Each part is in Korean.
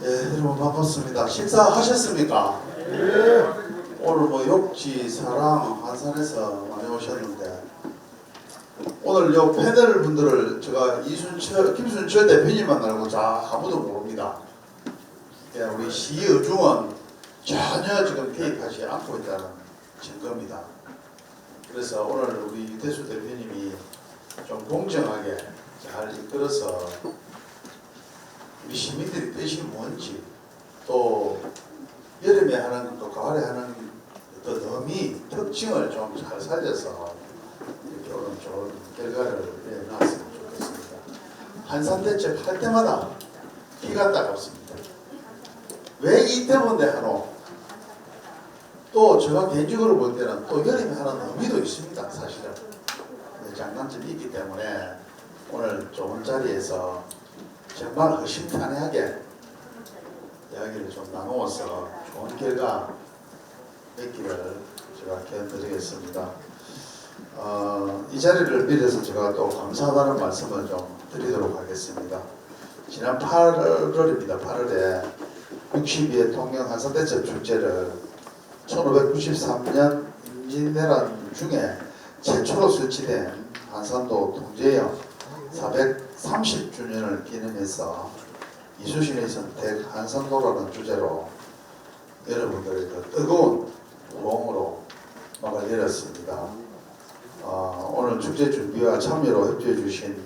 네, 여러분 반갑습니다. 식사하셨습니까? 네. 오늘 뭐 욕지, 사랑, 한산에서 많이 오셨는데 오늘 요 패널 분들을 제가 김순철 대표님 만나고 아무도 모릅니다. 예, 우리 시의중은 전혀 지금 개입하지 않고 있다는 증거입니다. 그래서 오늘 우리 유태수 대표님이 좀 공정하게 잘 이끌어서 우리 시민들이 뜻이 뭔지, 또 여름에 하는 또 가을에 하는 어떤 의미, 특징을 좀 잘 살려서 이렇게 오늘 좋은 결과를 내놨으면 좋겠습니다. 한산대첩 할 때마다 피가 따갑습니다. 왜 이때문에 하노? 또 제가 개인적으로 볼 때는 또 여름에 하는 의미도 있습니다. 사실은 장단점이 있기 때문에 오늘 좋은 자리에서 정말 허심탄회하게 이야기를 좀 나누어서 좋은 결과 맺기를 제가 기원드리겠습니다. 이 자리를 빌어서 제가 또 감사하다는 말씀을 좀 드리도록 하겠습니다. 지난 8월입니다. 8월에 62회 통영 한산대첩 축제를 1593년 임진왜란 중에 최초로 설치된 한산도 통제역 430주년을 기념해서 이수신의 선택 한산도라는 주제로 여러분들의 그 뜨거운 호응으로 막을 열었습니다. 오늘 축제 준비와 참여로 협조해 주신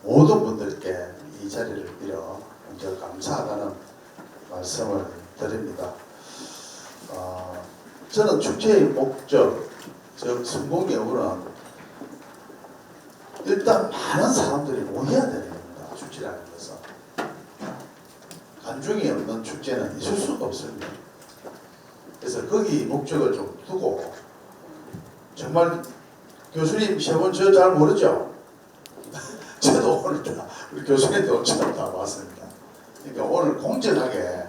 모든 분들께 이 자리를 빌어 먼저 감사하다는 말씀을 드립니다. 저는 축제의 목적, 즉 성공 여부는 일단 많은 사람들이 모여야 되는 겁니다. 축제라는 것은 관중이 없는 축제는 있을 수가 없습니다. 그래서 거기 목적을 좀 두고, 정말 교수님 세 분 저 잘 모르죠? 저도 오늘 우리 교수님도 처음 다 봤습니다. 그러니까 오늘 공정하게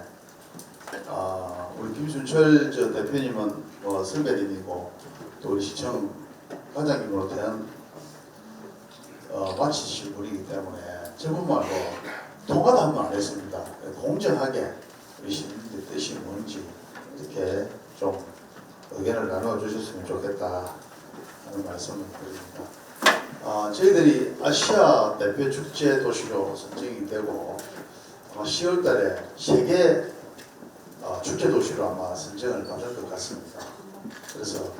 우리 김순철 저 대표님은 뭐 선배님이고 또 우리 시청 관장님으로 대한 마치신 분이기 때문에 저분 말고 통화도 한 번 안 했습니다. 공정하게 우리 시민들 뜻이 뭔지 이렇게 좀 의견을 나누어 주셨으면 좋겠다 하는 말씀을 드립니다. 저희들이 아시아 대표 축제 도시로 선정이 되고 아마 10월 달에 세계 축제 도시로 아마 선정을 받을 것 같습니다. 그래서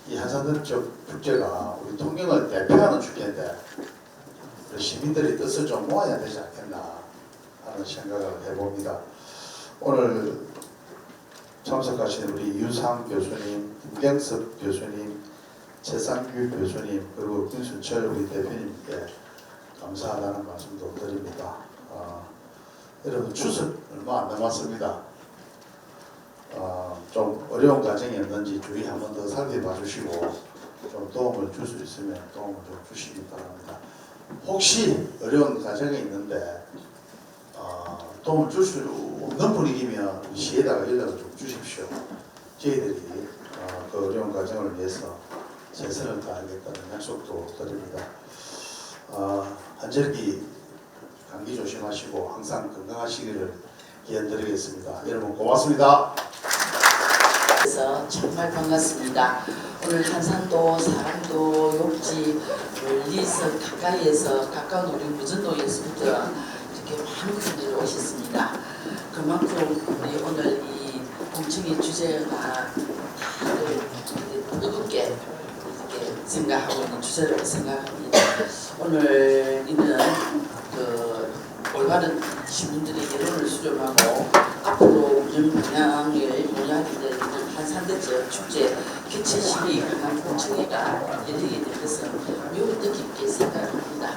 이 한산대첩 축제가 우리 통영을 대표하는 축제인데 시민들의 뜻을 좀 모아야 되지 않겠나 하는 생각을 해봅니다. 오늘 참석하신 우리 유상 교수님, 김경섭 교수님, 최상규 교수님, 그리고 김순철 우리 대표님께 감사하다는 말씀도 드립니다. 여러분 추석 얼마 안 남았습니다. 좀 어려운 과정이었는지 주의 한 번 더 살펴봐 주시고 좀 도움을 줄 수 있으면 도움을 좀 주시기 바랍니다. 혹시 어려운 과정이 있는데 도움을 줄 수 없는 분위기면 시에다가 연락을 좀 주십시오. 저희들이 그 어려운 과정을 위해서 최선을 다하겠다는 약속도 드립니다. 한절기 감기 조심하시고 항상 건강하시기를 기원드리겠습니다. 여러분 고맙습니다. 그래서 정말 반갑습니다. 오늘 한산도, 사랑도, 욕지, 멀리서 가까이에서 가까운 우리 무전도에서부터 이렇게 많은 분들이 오셨습니다. 그만큼 우리 오늘 이 공청회 주제가 다들 뜨겁게 이렇게 생각하고 있는 주제라고 생각합니다. 오늘 이는 올바른 시민들의 여론을 수렴하고 앞으로 우리 문양의 문양이 되는 한산대첩 축제 개최 시기 강한 공청회가 열리게 된 것은 매우 뜻깊게 생각합니다.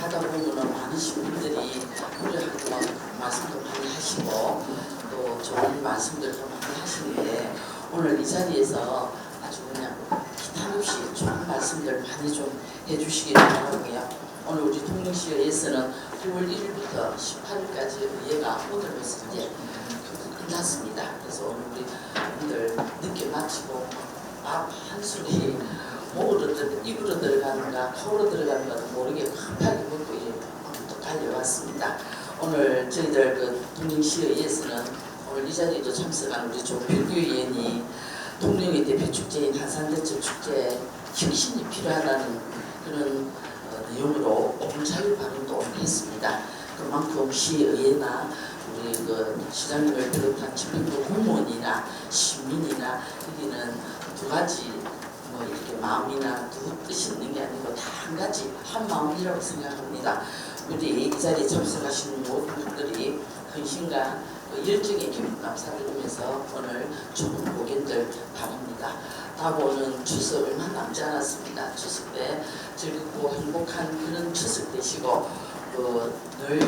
하다 보면 많은 시민들이 우려하고 말씀도 많이 하시고 또 좋은 말씀들도 많이 하시는데 오늘 이 자리에서 아주 그냥 기탄 없이 좋은 말씀들 많이 좀 해주시기 바라고요. 오늘 우리 통영시의회에서는 9월 1일부터 18일까지 의회가 오늘로서 이제 끝났습니다. 그래서 오늘 우리 분들 늦게 마치고 밥 한 술이 입으로 들어가는가 코로 들어가는가도 모르게 급하게 먹고 또 달려왔습니다. 오늘 저희들 그 통영시의회에서는 오늘 이 자리에도 참석한 우리 조필규 의원이 통영의 대표 축제인 한산대첩 축제에 혁신이 필요하다는 그런 내용으로 공차일 발언도 했습니다. 그만큼 시의회나 우리 그 시장님을 비롯한 집행부 공무원이나 시민이나 여기는 두 가지 뭐 이렇게 마음이나 두 뜻이 있는 게 아니고 다 한 가지 한 마음이라고 생각합니다. 우리 이 자리에 참석하신 모든 분들이 헌신과 그 열정에 깊은 감사를 드리면서 오늘 좋은 고견들 바랍니다. 다가오는 추석 얼마 남지 않았습니다. 추석 때 즐겁고 행복한 그런 추석 되시고 늘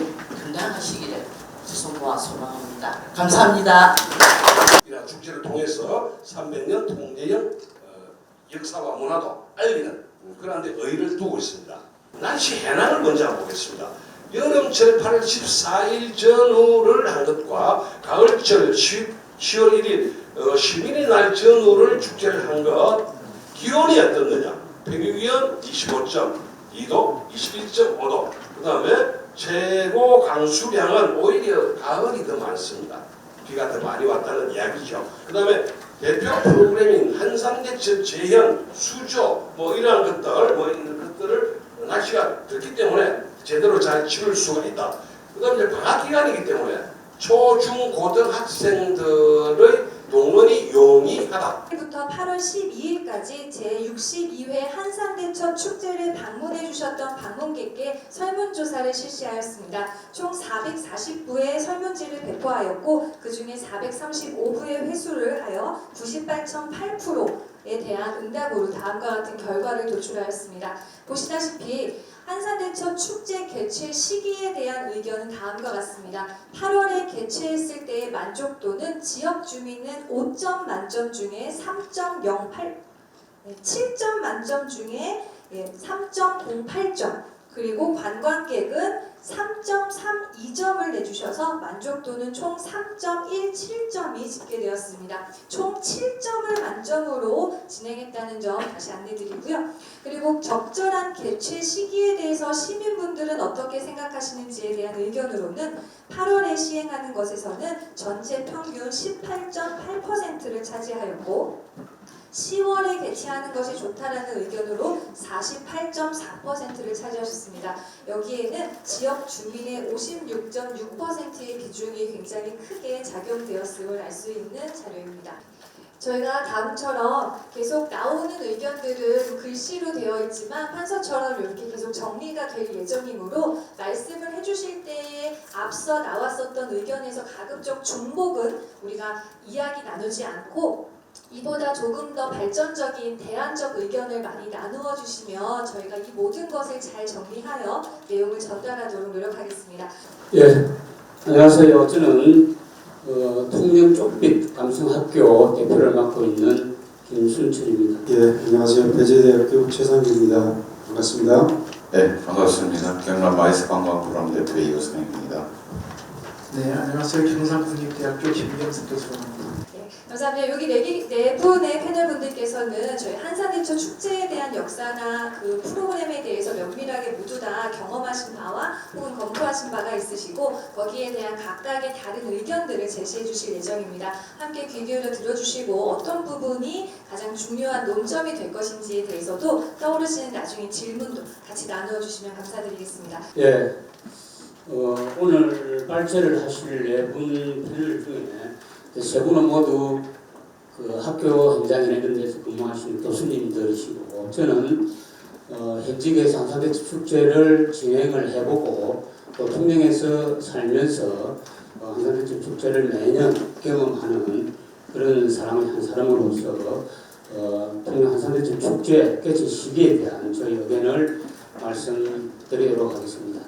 건강하시기를 주선과 소망합니다. 감사합니다. 이러한 축제를 통해서 300년 통제형 역사와 문화도 알리는 그런 데 의의를 두고 있습니다. 날씨 해낭을 먼저 보겠습니다. 여름철 8월 14일 전후를 한 것과 가을철 10월 1일 시민의 날 전후를 축제를 한 것 기온이 어떤 거냐? 평균기온 25.2도, 21.5도. 그 다음에 최고 강수량은 오히려 가을이 더 많습니다. 비가 더 많이 왔다는 이야기죠. 그 다음에 대표 프로그램인 한산대첩 재현, 수조 뭐 이러한 것들 뭐 이런 것들을 날씨가 덥기 때문에 제대로 잘 치를 수가 있다. 그 다음에 이제 방학 기간이기 때문에 초, 중, 고등 학생들의 동원이 용이하다. 부터 8월 12일까지 제62회 한산대첩 축제를 방문해 주셨던 방문객께 설문조사를 실시하였습니다. 총 449회 설문지를 배포하였고 그 중에 435부의 회수를 하여 98.8%에 대한 응답으로 다음과 같은 결과를 도출하였습니다. 보시다시피 한산대첩 축제 개최 시기에 대한 의견은 다음과 같습니다. 8월에 개최했을 때의 만족도는 지역 주민은 5점 만점 중에 3.08, 7점 만점 중에 3.08점, 그리고 관광객은 3.32점을 내주셔서 만족도는 총 3.17점이 집계되었습니다. 총 7점을 만점으로 진행했다는 점 다시 안내드리고요. 그리고 적절한 개최 시기에 대해서 시민분들은 어떻게 생각하시는지에 대한 의견으로는 8월에 시행하는 것에서는 전체 평균 18.8%를 차지하였고 10월에 개최하는 것이 좋다라는 의견으로 48.4%를 차지하셨습니다. 여기에는 지역 주민의 56.6%의 비중이 굉장히 크게 작용되었음을 알 수 있는 자료입니다. 저희가 다음처럼 계속 나오는 의견들은 글씨로 되어 있지만 판서처럼 이렇게 계속 정리가 될 예정이므로 말씀을 해주실 때에 앞서 나왔었던 의견에서 가급적 중복은 우리가 이야기 나누지 않고 이보다 조금 더 발전적인 대안적 의견을 많이 나누어 주시면 저희가 이 모든 것을 잘 정리하여 내용을 전달하도록 노력하겠습니다. 예, 안녕하세요. 저는 통영 쪽빛 감성학교 대표를 맡고 있는 김순철입니다. 예, 안녕하세요. 배재대학교 최상기입니다. 반갑습니다. 네, 반갑습니다. 경남 마이스 관광프로그램 대표 이호선입니다. 네, 안녕하세요. 경상국립대학교 김경석 교수입니다. 감사합니다. 여기 네 분의 패널분들께서는 저희 한산대첩 축제에 대한 역사나 그 프로그램에 대해서 면밀하게 모두 다 경험하신 바와 혹은 검토하신 바가 있으시고 거기에 대한 각각의 다른 의견들을 제시해 주실 예정입니다. 함께 귀 기울여 들어주시고 어떤 부분이 가장 중요한 논점이 될 것인지에 대해서도 떠오르시는 나중에 질문도 같이 나누어 주시면 감사드리겠습니다. 예, 오늘 발제를 하실 네 분 패널 중에 세 분은 모두 그 학교 현장이나 이런 데서 근무하시는 교수님들이시고 저는 현직에서 한산대첩 축제를 진행을 해보고 또 통영에서 살면서 한산대첩 축제를 매년 경험하는 그런 한 사람으로서 통영 한산대첩 축제 개최 시기에 대한 저희 의견을 말씀드리도록 하겠습니다.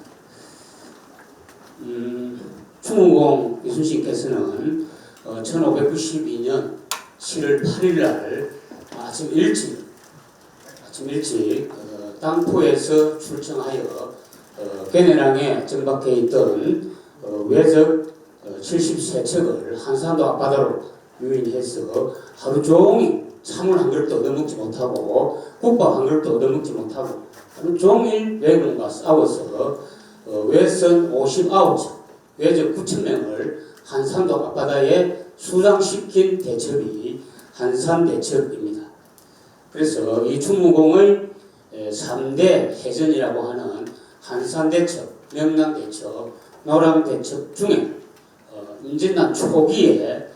충무공 이순신께서는 1592년 7월 8일 날 아침 일찍 땅포에서 출정하여 개내랑에 정박해 있던 외적 73척을 한산도 앞바다로 유인해서 하루 종일 참을 한 그릇도 얻어먹지 못하고 국밥 한 그릇도 얻어먹지 못하고 하루 종일 외국과 싸워서 외선 59척 외적 9,000명을 한산도 앞바다에 수장시킨 대첩이 한산대첩입니다. 그래서 이 충무공의 3대 해전이라고 하는 한산대첩, 명랑대첩, 노랑대첩 중에 임진왜란 초기에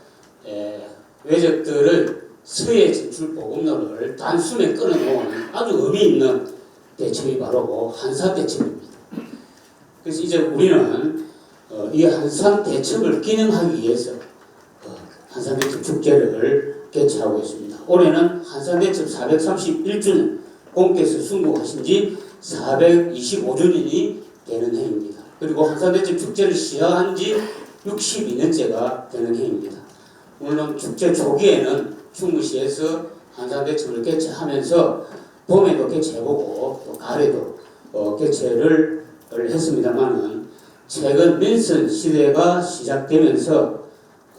외적들의 서해 진출 보급로를 단숨에 끊어놓은 아주 의미 있는 대첩이 바로 한산대첩입니다. 그래서 이제 우리는 이 한산대첩을 기념하기 위해서 한산대첩 축제를 개최하고 있습니다. 올해는 한산대첩 431주년, 공께서 순국하신 지 425주년이 되는 해입니다. 그리고 한산대첩 축제를 시작한 지 62년째가 되는 해입니다. 물론 축제 초기에는 충무시에서 한산대첩을 개최하면서 봄에도 개최해보고 또 가을에도 개최를 했습니다만은 최근 민선 시대가 시작되면서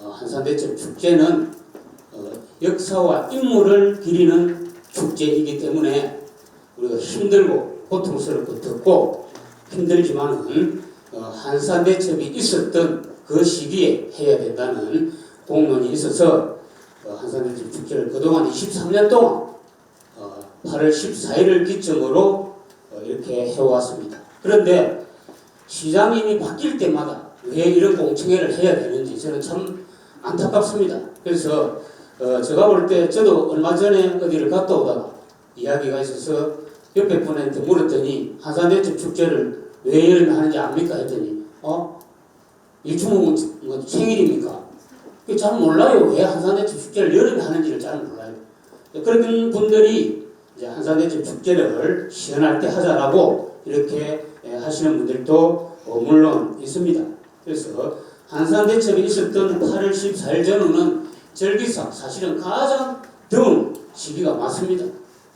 한산대첩 축제는 역사와 인물을 기리는 축제이기 때문에 우리가 힘들고 고통스럽고 덥고 힘들지만은 한산대첩이 있었던 그 시기에 해야 된다는 공론이 있어서 한산대첩 축제를 그동안 23년 동안 8월 14일을 기점으로 이렇게 해왔습니다. 그런데 시장님이 바뀔 때마다 왜 이런 공청회를 해야 되는지 저는 참 안타깝습니다. 그래서 제가 볼 때 저도 얼마 전에 어디를 갔다 오다가 이야기가 있어서 옆에 분한테 물었더니 한산대첩 축제를 왜 열면 하는지 압니까? 했더니 이충무 생일입니까? 잘 몰라요. 왜 한산대첩 축제를 여름에 하는지를 잘 몰라요. 그런 분들이 이제 한산대첩 축제를 시연할 때 하자라고 이렇게 하시는 분들도 물론 있습니다. 그래서 한산대첩이 있었던 8월 14일 전후는 절기상 사실은 가장 더운 시기가 맞습니다.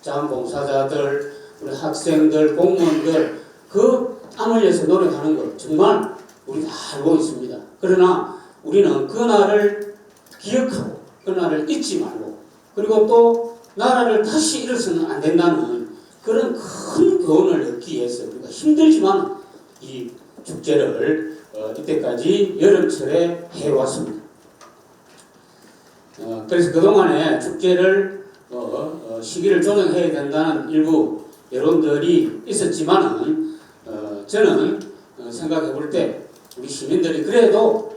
자원봉사자들, 우리 학생들, 공무원들 그 땀 흘려서 노력하는 것 정말 우리 다 알고 있습니다. 그러나 우리는 그날을 기억하고 그날을 잊지 말고 그리고 또 나라를 다시 잃어서는 안 된다는 그런 큰 교훈을 얻기 위해서 우리가 힘들지만 이 축제를 이때까지 여름철에 해왔습니다. 그래서 그동안에 축제를 시기를 조정해야 된다는 일부 여론들이 있었지만은 저는 생각해 볼 때 우리 시민들이 그래도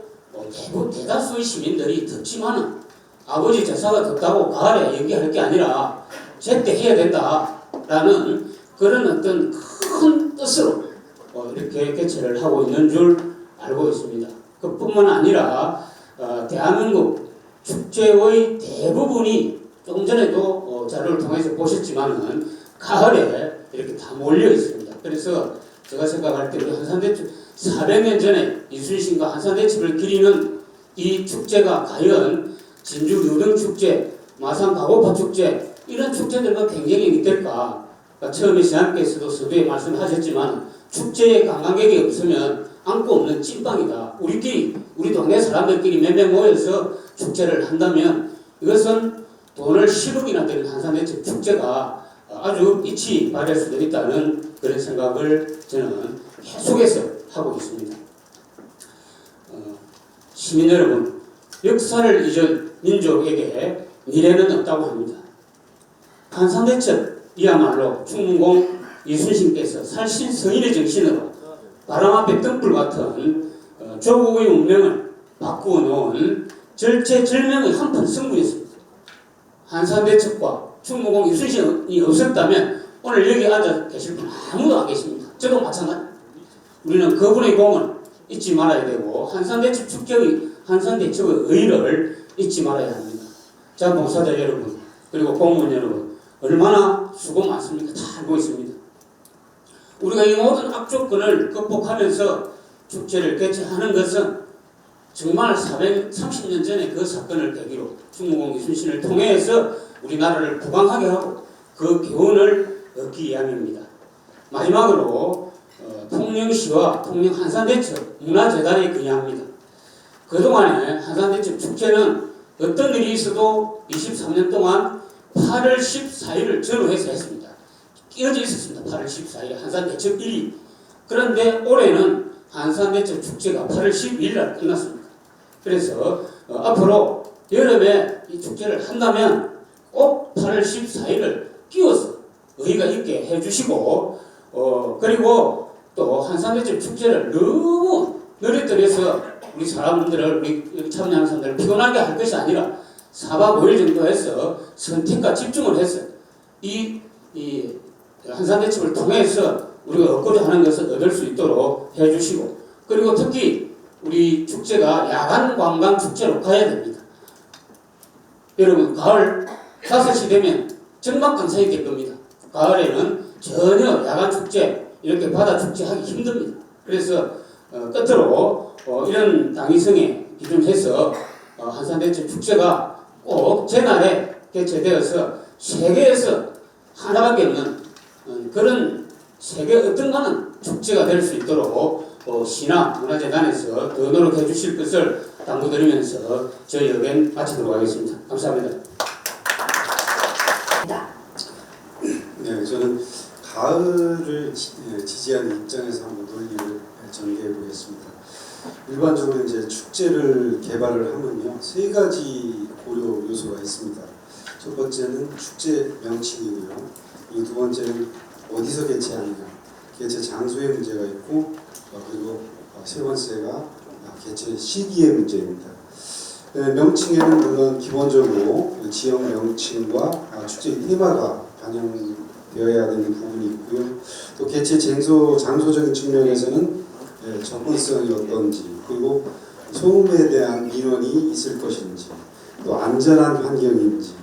대다수의 시민들이 덥지만은 아버지 제사가 덥다고 가을에 얘기할 게 아니라 제때 해야 된다라는 그런 어떤 큰 뜻으로 이렇게 개최를 하고 있는 줄 알고 있습니다. 그뿐만 아니라 대한민국 축제의 대부분이 조금 전에도 자료를 통해서 보셨지만은 가을에 이렇게 다 몰려 있습니다. 그래서 제가 생각할 때 우리 한산대첩 400년 전에 이순신과 한산대첩을 기리는 이 축제가 과연 진주 유등축제, 마산 가고파 축제 이런 축제들과 경쟁이 있을까? 그러니까 처음에 시장님께서도 서두에 말씀하셨지만 축제에 관광객이 없으면 안고 없는 찐빵이다. 우리 동네 사람들끼리 몇 명 모여서 축제를 한다면 이것은 돈을 10억이나 되는 한산대첩 축제가 아주 빛이 발할 수도 있다는 그런 생각을 저는 계속해서 하고 있습니다. 시민 여러분, 역사를 잊은 민족에게 미래는 없다고 합니다. 한산대첩이야말로 충무공 이순신께서 살신 서인의 정신으로 바람 앞에 등불 같은 조국의 운명을 바꾸어 놓은 절체절명의 한판 승부였습니다. 한산대첩과 충무공 이순신이 없었다면 오늘 여기 앉아 계실 분 아무도 안 계십니다. 저도 마찬가지. 우리는 그분의 공을 잊지 말아야 되고 한산대첩 축제의 한산대첩의 의의를 잊지 말아야 합니다. 자원봉사자 여러분 그리고 공무원 여러분 얼마나 수고 많습니까? 다 알고 있습니다. 우리가 이 모든 악조건을 극복하면서 축제를 개최하는 것은 정말 430년 전에 그 사건을 계기로 충무공 이순신을 통해서 우리나라를 부강하게 하고 그 교훈을 얻기 위함입니다. 마지막으로 통영시와 통영 한산대첩 문화재단에 건의합니다. 그동안에 한산대첩 축제는 어떤 일이 있어도 23년 동안 8월 14일을 전후해서 했습니다. 끼어져 있었습니다. 8월 14일 한산대첩 일이. 그런데 올해는 한산대첩 축제가 8월 12일 날 끝났습니다. 그래서 앞으로 여름에 이 축제를 한다면 꼭 8월 14일을 끼워서 의의가 있게 해주시고 그리고 또 한산대첩 축제를 너무 느릿들여서 우리 사람들을 우리 참여하는 사람들을 피곤하게 할 것이 아니라 4박 5일 정도 해서 선택과 집중을 해서 이 한산대첩을 통해서 우리가 얻고자 하는 것을 얻을 수 있도록 해주시고 그리고 특히 우리 축제가 야간 관광 축제로 가야 됩니다. 여러분 가을 5시 되면 정막 강산이 될 겁니다. 가을에는 전혀 야간 축제 이렇게 바다 축제 하기 힘듭니다. 그래서 끝으로 이런 당위성에 기준해서 한산대첩 축제가 꼭 제날에 개최되어서 세계에서 하나밖에 없는 그런 세계 어떤 가는 축제가 될 수 있도록 신화문화재단에서 더 노력해 주실 것을 당부드리면서 저희 의견 마치도록 하겠습니다. 감사합니다. 네, 저는 가을을 지지하는 입장에서 한번 논리를 전개해 보겠습니다. 일반적으로 이제 축제를 개발을 하면요, 3가지 고려 요소가 있습니다. 첫 번째는 축제 명칭이고요. 그리고 두 번째는 어디서 개최하느냐, 개최 장소의 문제가 있고, 그리고 세 번째가 개최 시기의 문제입니다. 명칭에는 물론 기본적으로 지역 명칭과 축제의 테마가 반영되어야 되는 부분이 있고요. 또 개최 장소적인 측면에서는 접근성이 어떤지, 그리고 소음에 대한 민원이 있을 것인지, 또 안전한 환경인지,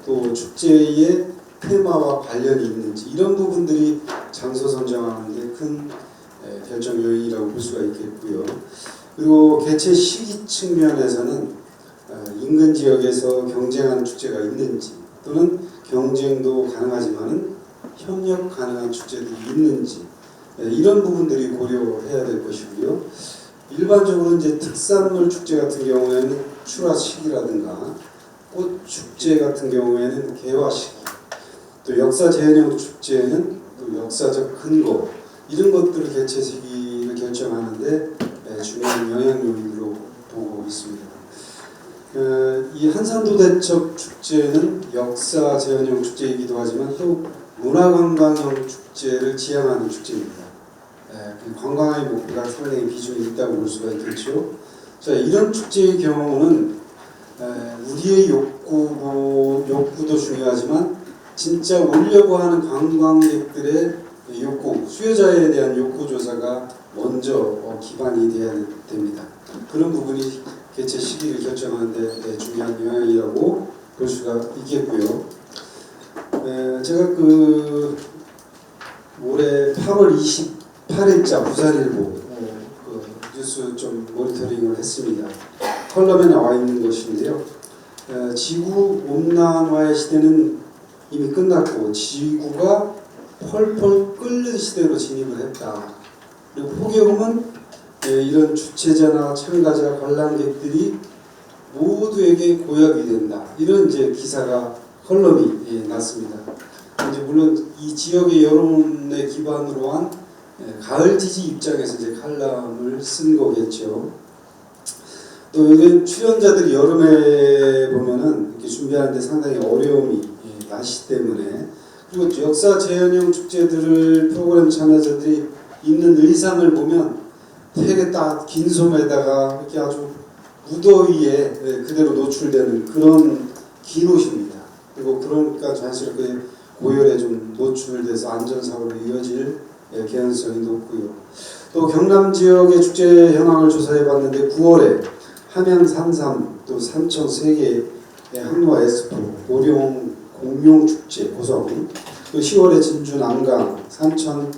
또 축제의 테마와 관련이 있는지, 이런 부분들이 장소 선정하는 데 큰 결정 요인이라고 볼 수가 있겠고요. 그리고 개최 시기 측면에서는 인근 지역에서 경쟁하는 축제가 있는지, 또는 경쟁도 가능하지만은 협력 가능한 축제들이 있는지, 이런 부분들이 고려해야 될 것이고요. 일반적으로 이제 특산물 축제 같은 경우에는 출하 시기라든가 꽃 축제 같은 경우에는 개화 시기, 또 역사 재현형 축제는 또 역사적 근거, 이런 것들을 개최 시기를 결정하는데 중요한 영향 요인으로 보고 있습니다. 이 한산도대첩 축제는 역사 재현형 축제이기도 하지만 또 문화관광형 축제를 지향하는 축제입니다. 관광의 목표가 상당히 비중이 있다고 볼 수가 있겠죠. 자, 이런 축제의 경우는 우리의 욕구도 중요하지만 진짜 오려고 하는 관광객들의 욕구, 수요자에 대한 욕구 조사가 먼저 기반이 돼야 됩니다. 그런 부분이 개최 시기를 결정하는 데 중요한 영향이라고 볼 수가 있겠고요. 제가 올해 8월 28일자 부산일보 뉴스 좀 모니터링을 했습니다. 컬럼에 나와 있는 것인데요. 지구 온난화의 시대는 이미 끝났고 지구가 펄펄 끓는 시대로 진입을 했다. 그리고 포개음은 이런 주최자나 참가자, 관람객들이 모두에게 고약이 된다. 이런 이제 기사가 컬럼이 났습니다. 이제 물론 이 지역의 여론에 기반으로 한 가을 지지 입장에서 이제 칼럼을 쓴 거겠죠. 또 여기 출연자들이 여름에 보면은 이렇게 준비하는데 상당히 어려움이 날씨 때문에, 그리고 역사 재현형 축제들을 프로그램 참여자들이 입는 의상을 보면 되게 딱 긴 소매다가 이렇게 아주 무더위에 그대로 노출되는 그런 긴 옷입니다. 그리고 그러니까 자연스럽게 고열에 좀 노출돼서 안전사고로 이어질 개연성이 높고요. 또 경남 지역의 축제 현황을 조사해봤는데 9월에 함양 산삼, 또 삼청 세계 항로와 에스포, 고령 공룡축제 고성, 또 10월에 진주 남강, 산천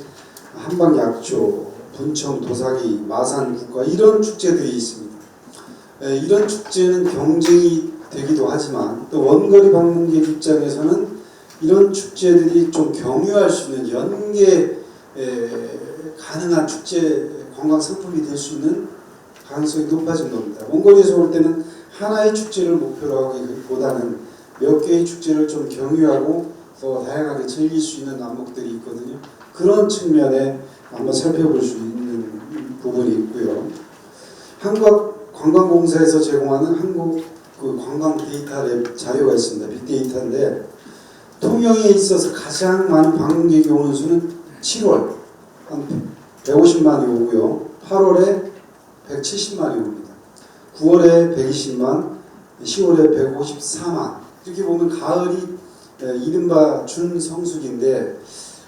한방약초, 분청 도사기, 마산 국가, 이런 축제들이 있습니다. 이런 축제는 경쟁이 되기도 하지만 또 원거리 방문객 입장에서는 이런 축제들이 좀 경유할 수 있는 연계 가능한 축제 관광 상품이 될 수 있는 가능성이 높아진 겁니다. 원거리에서 올 때는 하나의 축제를 목표로 하기보다는 몇 개의 축제를 좀 경유하고 더 다양하게 즐길 수 있는 안목들이 있거든요. 그런 측면에 한번 살펴볼 수 있는 부분이 있고요. 한국관광공사에서 제공하는 한국 그 관광 데이터 랩 자료가 있습니다. 빅데이터인데 통영에 있어서 가장 많은 방문객이 오는 수는 7월 한 150만이 오고요. 8월에 170만이 옵니다. 9월에 120만, 10월에 154만. 이렇게 보면 가을이 이른바 준성수기인데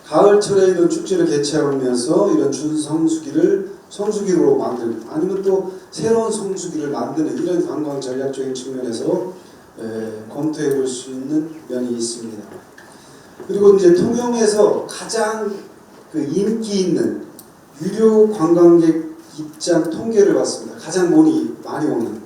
가을철에 이런 축제를 개최하면서 이런 준성수기를 성수기로 만들고 아니면 또 새로운 성수기를 만드는 이런 관광 전략적인 측면에서 검토해 볼 수 있는 면이 있습니다. 그리고 이제 통영에서 가장 그 인기 있는 유료 관광객 입장 통계를 봤습니다. 가장 많이 오는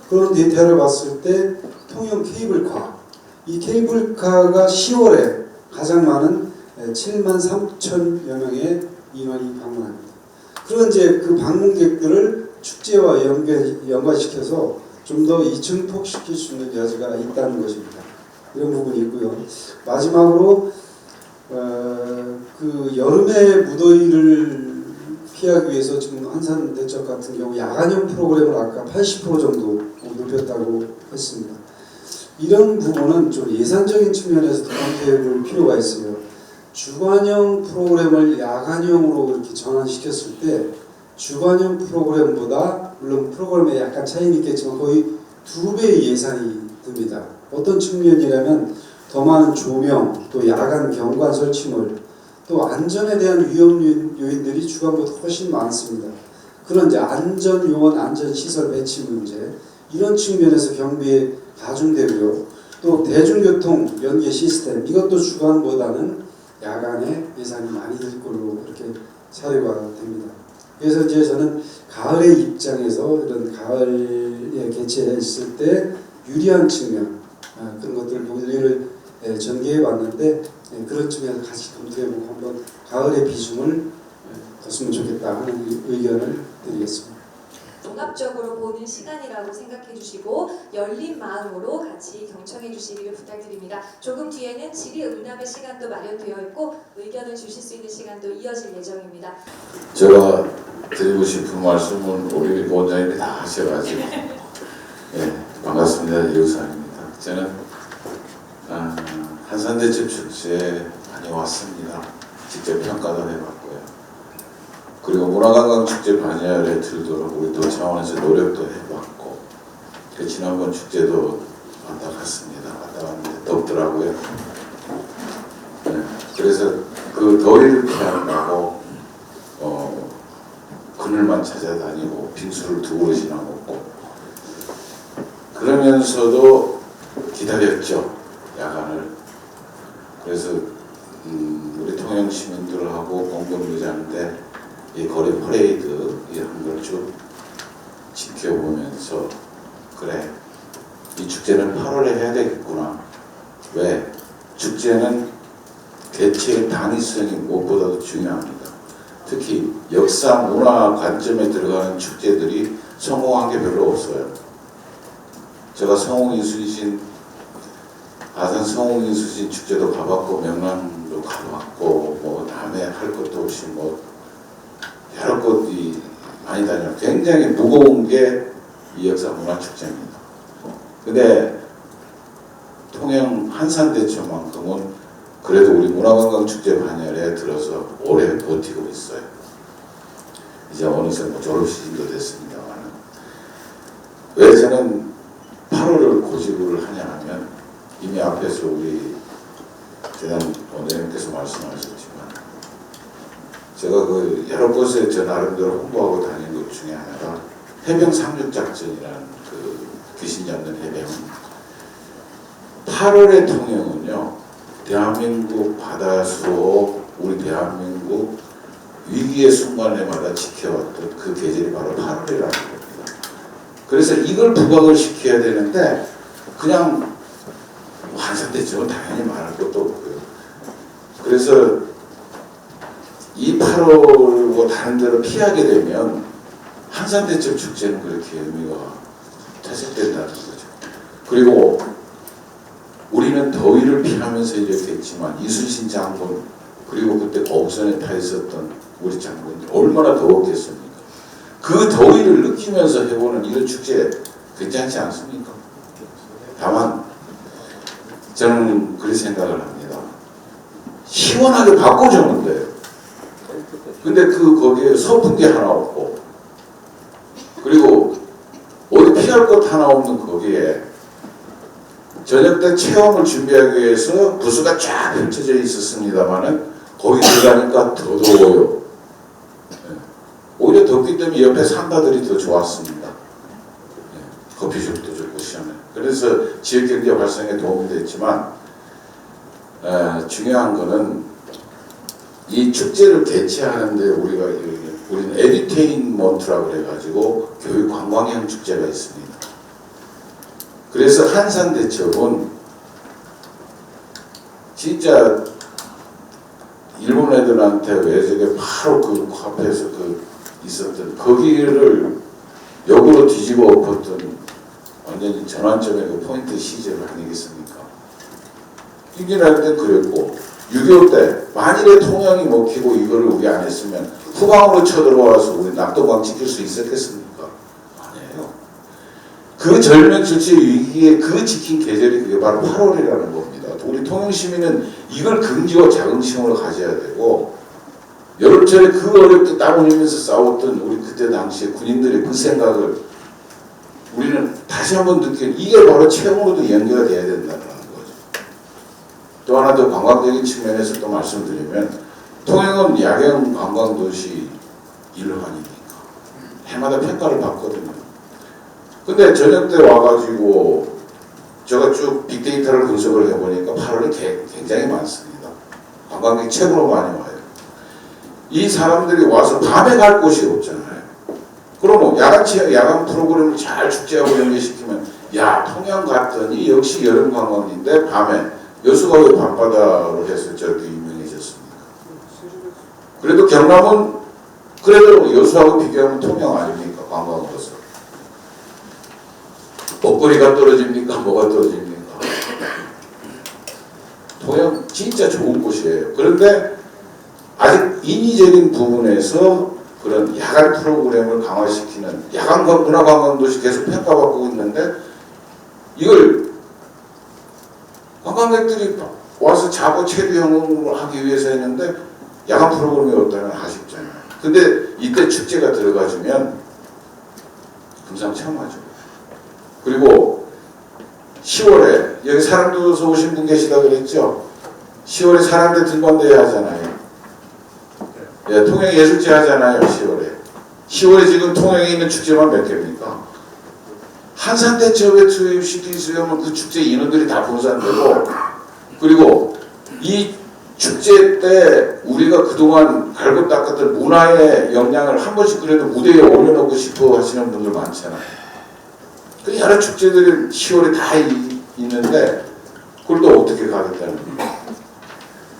그런 데이터를 봤을 때 통영 케이블카 이 케이블카가 10월에 가장 많은 7만 3천여 명의 인원이 방문합니다. 그런 이제 그 방문객들을 축제와 연관시켜서 좀 더 이증폭시킬 수 있는 여지가 있다는 것입니다. 이런 부분이 있고요. 마지막으로 그 여름의 무더위를 피하기 위해서 지금 한산대첩 같은 경우 야간형 프로그램을 아까 80% 정도 높였다고 했습니다. 이런 부분은 좀 예산적인 측면에서 검토해 볼 필요가 있어요. 주간형 프로그램을 야간형으로 이렇게 전환시켰을 때 주간형 프로그램보다 물론 프로그램에 약간 차이는 있겠지만 거의 2배의 예산이 듭니다. 어떤 측면이라면 더 많은 조명, 또 야간 경관 설치물, 또 안전에 대한 위험 요인들이 주간보다 훨씬 많습니다. 그런 이제 안전 요원, 안전 시설 배치 문제 이런 측면에서 경비에 가중되고요. 또 대중교통 연계 시스템 이것도 주간보다는 야간에 예산이 많이 들 걸로 이렇게 사료가 됩니다. 그래서 이제 저는 가을의 입장에서 이런 가을에 개최했을 때 유리한 측면 그런 것들 논리를 전개해 왔는데 그런 측면에서 같이 검토해보고 한번 가을의 비중을 뒀으면 좋겠다 하는 의견을 드리겠습니다. 종합적으로 보는 시간이라고 생각해 주시고 열린 마음으로 같이 경청해 주시기를 부탁드립니다. 조금 뒤에는 질의응답의 시간도 마련되어 있고 의견을 주실 수 있는 시간도 이어질 예정입니다. 제가 드리고 싶은 말씀은 우리 원장님이 다 하셔가지고 반갑습니다. 이우상입니다. 저는 한산대첩 축제에 많이 왔습니다. 직접 평가도 해봤고요. 그리고 문화관광축제 반열에 들도록 우리 또 차원에서 노력도 해봤고 지난번 축제도 왔다 갔습니다. 왔다 갔는데 덥더라고요. 그래서 그 더위를 피하려고 그늘만 찾아다니고 빙수를 2그릇이나 먹고 그러면서도 기다렸죠. 야간을. 그래서 우리 통영 시민들하고 공동의장인데 이 거리 퍼레이드 이런 걸 쭉 지켜보면서 그래 이 축제는 8월에 해야 되겠구나. 왜? 축제는 개최의 당위성이 무엇보다도 중요합니다. 특히 역사 문화 관점에 들어가는 축제들이 성공한 게 별로 없어요. 제가 성웅인순신 아산 성웅인순신 축제도 가봤고 명랑도 가봤고 뭐 다음에 할 것도 없이 뭐 여러 곳이 많이 다녀요. 굉장히 무거운 게 이 역사 문화 축제입니다. 근데 통영 한산대첩만큼은 그래도 우리 문화관광축제 반열에 들어서 오래 버티고 있어요. 이제 어느새 뭐 졸업시즌도 됐습니다만 왜 저는 8월을 고집을 하냐 하면 이미 앞에서 우리 대단 원장님께서 말씀하셨지만 제가 그 여러 곳에 저 나름대로 홍보하고 다닌 것 중에 하나가 해병 상륙작전이라는 그 귀신 잡는 해병 8월의 통영은요 대한민국 바다수로 우리 대한민국 위기의 순간에마다 지켜왔던 그 계절이 바로 8월이라는 겁니다. 그래서 이걸 부각을 시켜야 되는데 그냥 한산대첩은 당연히 말할 것도 없고요. 그래서 이 8월과 다른 데로 피하게 되면 한산대첩 축제는 그렇게 의미가 퇴색된다는 거죠. 그리고 우리는 더위를 피하면서 이렇게 했지만 이순신 장군 그리고 그때 거북선에 타 있었던 우리 장군들 얼마나 더웠겠습니까? 그 더위를 느끼면서 해보는 이런 축제 괜찮지 않습니까? 다만 저는 그렇게 생각을 합니다. 시원하게 바꿔주면 돼요. 근데 거기에 서툰 게 하나 없고, 그리고 어디 피할 곳 하나 없는 거기에 저녁 때 체험을 준비하기 위해서 부스가 쫙 펼쳐져 있었습니다만은 거기 들어가니까 더 더워요. 오히려 덥기 때문에 옆에 상가들이 더 좋았습니다. 커피숍도 좋고 시원해. 그래서 지역경제 활성에 도움이 됐지만 중요한 거는 이 축제를 개최하는데 우리는 에듀테인먼트라고 해가지고 교육 관광형 축제가 있습니다. 그래서 한산대첩은 진짜 일본 애들한테 외적에 바로 그 앞에서 있었던 거기를 역으로 뒤집어 엎었던 완전히 전환점의 그 포인트 시절 아니겠습니까? 임진할 때 그랬고 6.25 때 만일에 통영이 먹히고 이거를 우리 안 했으면 후방으로 쳐들어와서 우리 낙동강 지킬 수 있었겠습니까? 아니에요. 그 절명절치 위기에 그 지킨 계절이 그게 바로 8월이라는 겁니다. 우리 통영 시민은 이걸 긍지와 자긍심으로 가져야 되고 여름철에 그 어릴 때 땀 흘리면서 싸웠던 우리 그때 당시에 군인들의 그 생각을 우리는 다시 한번 느끼는 이게 바로 체험으로도 연계가 돼야 된다는 거죠. 또 하나 더 관광적인 측면에서 또 말씀드리면 통영은 야경 관광도시 일환이니까 해마다 평가를 받거든요. 근데 저녁 때 와가지고 제가 쭉 빅데이터를 분석을 해보니까 8월에 굉장히 많습니다. 관광객이 최고로 많이 와요. 이 사람들이 와서 밤에 갈 곳이 없잖아요. 그러면 야간 프로그램을 잘 축제하고 연계시키면 야 통영 갔더니 역시 여름 관광지인데 밤에 여수가 왜 밤바다로 해서 저렇게 유명해졌습니까? 그래도 경남은 그래도 여수하고 비교하면 통영 아닙니까? 관광으로서 먹거리가 떨어집니까? 뭐가 떨어집니까? 통영 진짜 좋은 곳이에요. 그런데 아직 인위적인 부분에서 그런 야간 프로그램을 강화시키는 야간 문화관광도시 계속 평가받고 있는데 이걸 관광객들이 와서 자고 체류 경험을 하기 위해서 했는데 야간 프로그램이 없다면 아쉽잖아요. 근데 이때 축제가 들어가주면 금상첨화죠. 그리고 10월에 여기 사람들에서 오신 분 계시다 그랬죠. 10월에 사람들 등반대회 하잖아요. 예, 통영 예술제 하잖아요. 10월에 지금 통영에 있는 축제만 몇 개입니까? 한산대첩에 투입시키면 그 축제 인원들이 다 분산되고 그리고 이 축제 때 우리가 그동안 갈고 닦았던 문화의 역량을 한 번씩 그래도 무대에 올려놓고 싶어 하시는 분들 많잖아요. 그 여러 축제들이 10월에 다 있는데 그걸 또 어떻게 가겠다는 거예요.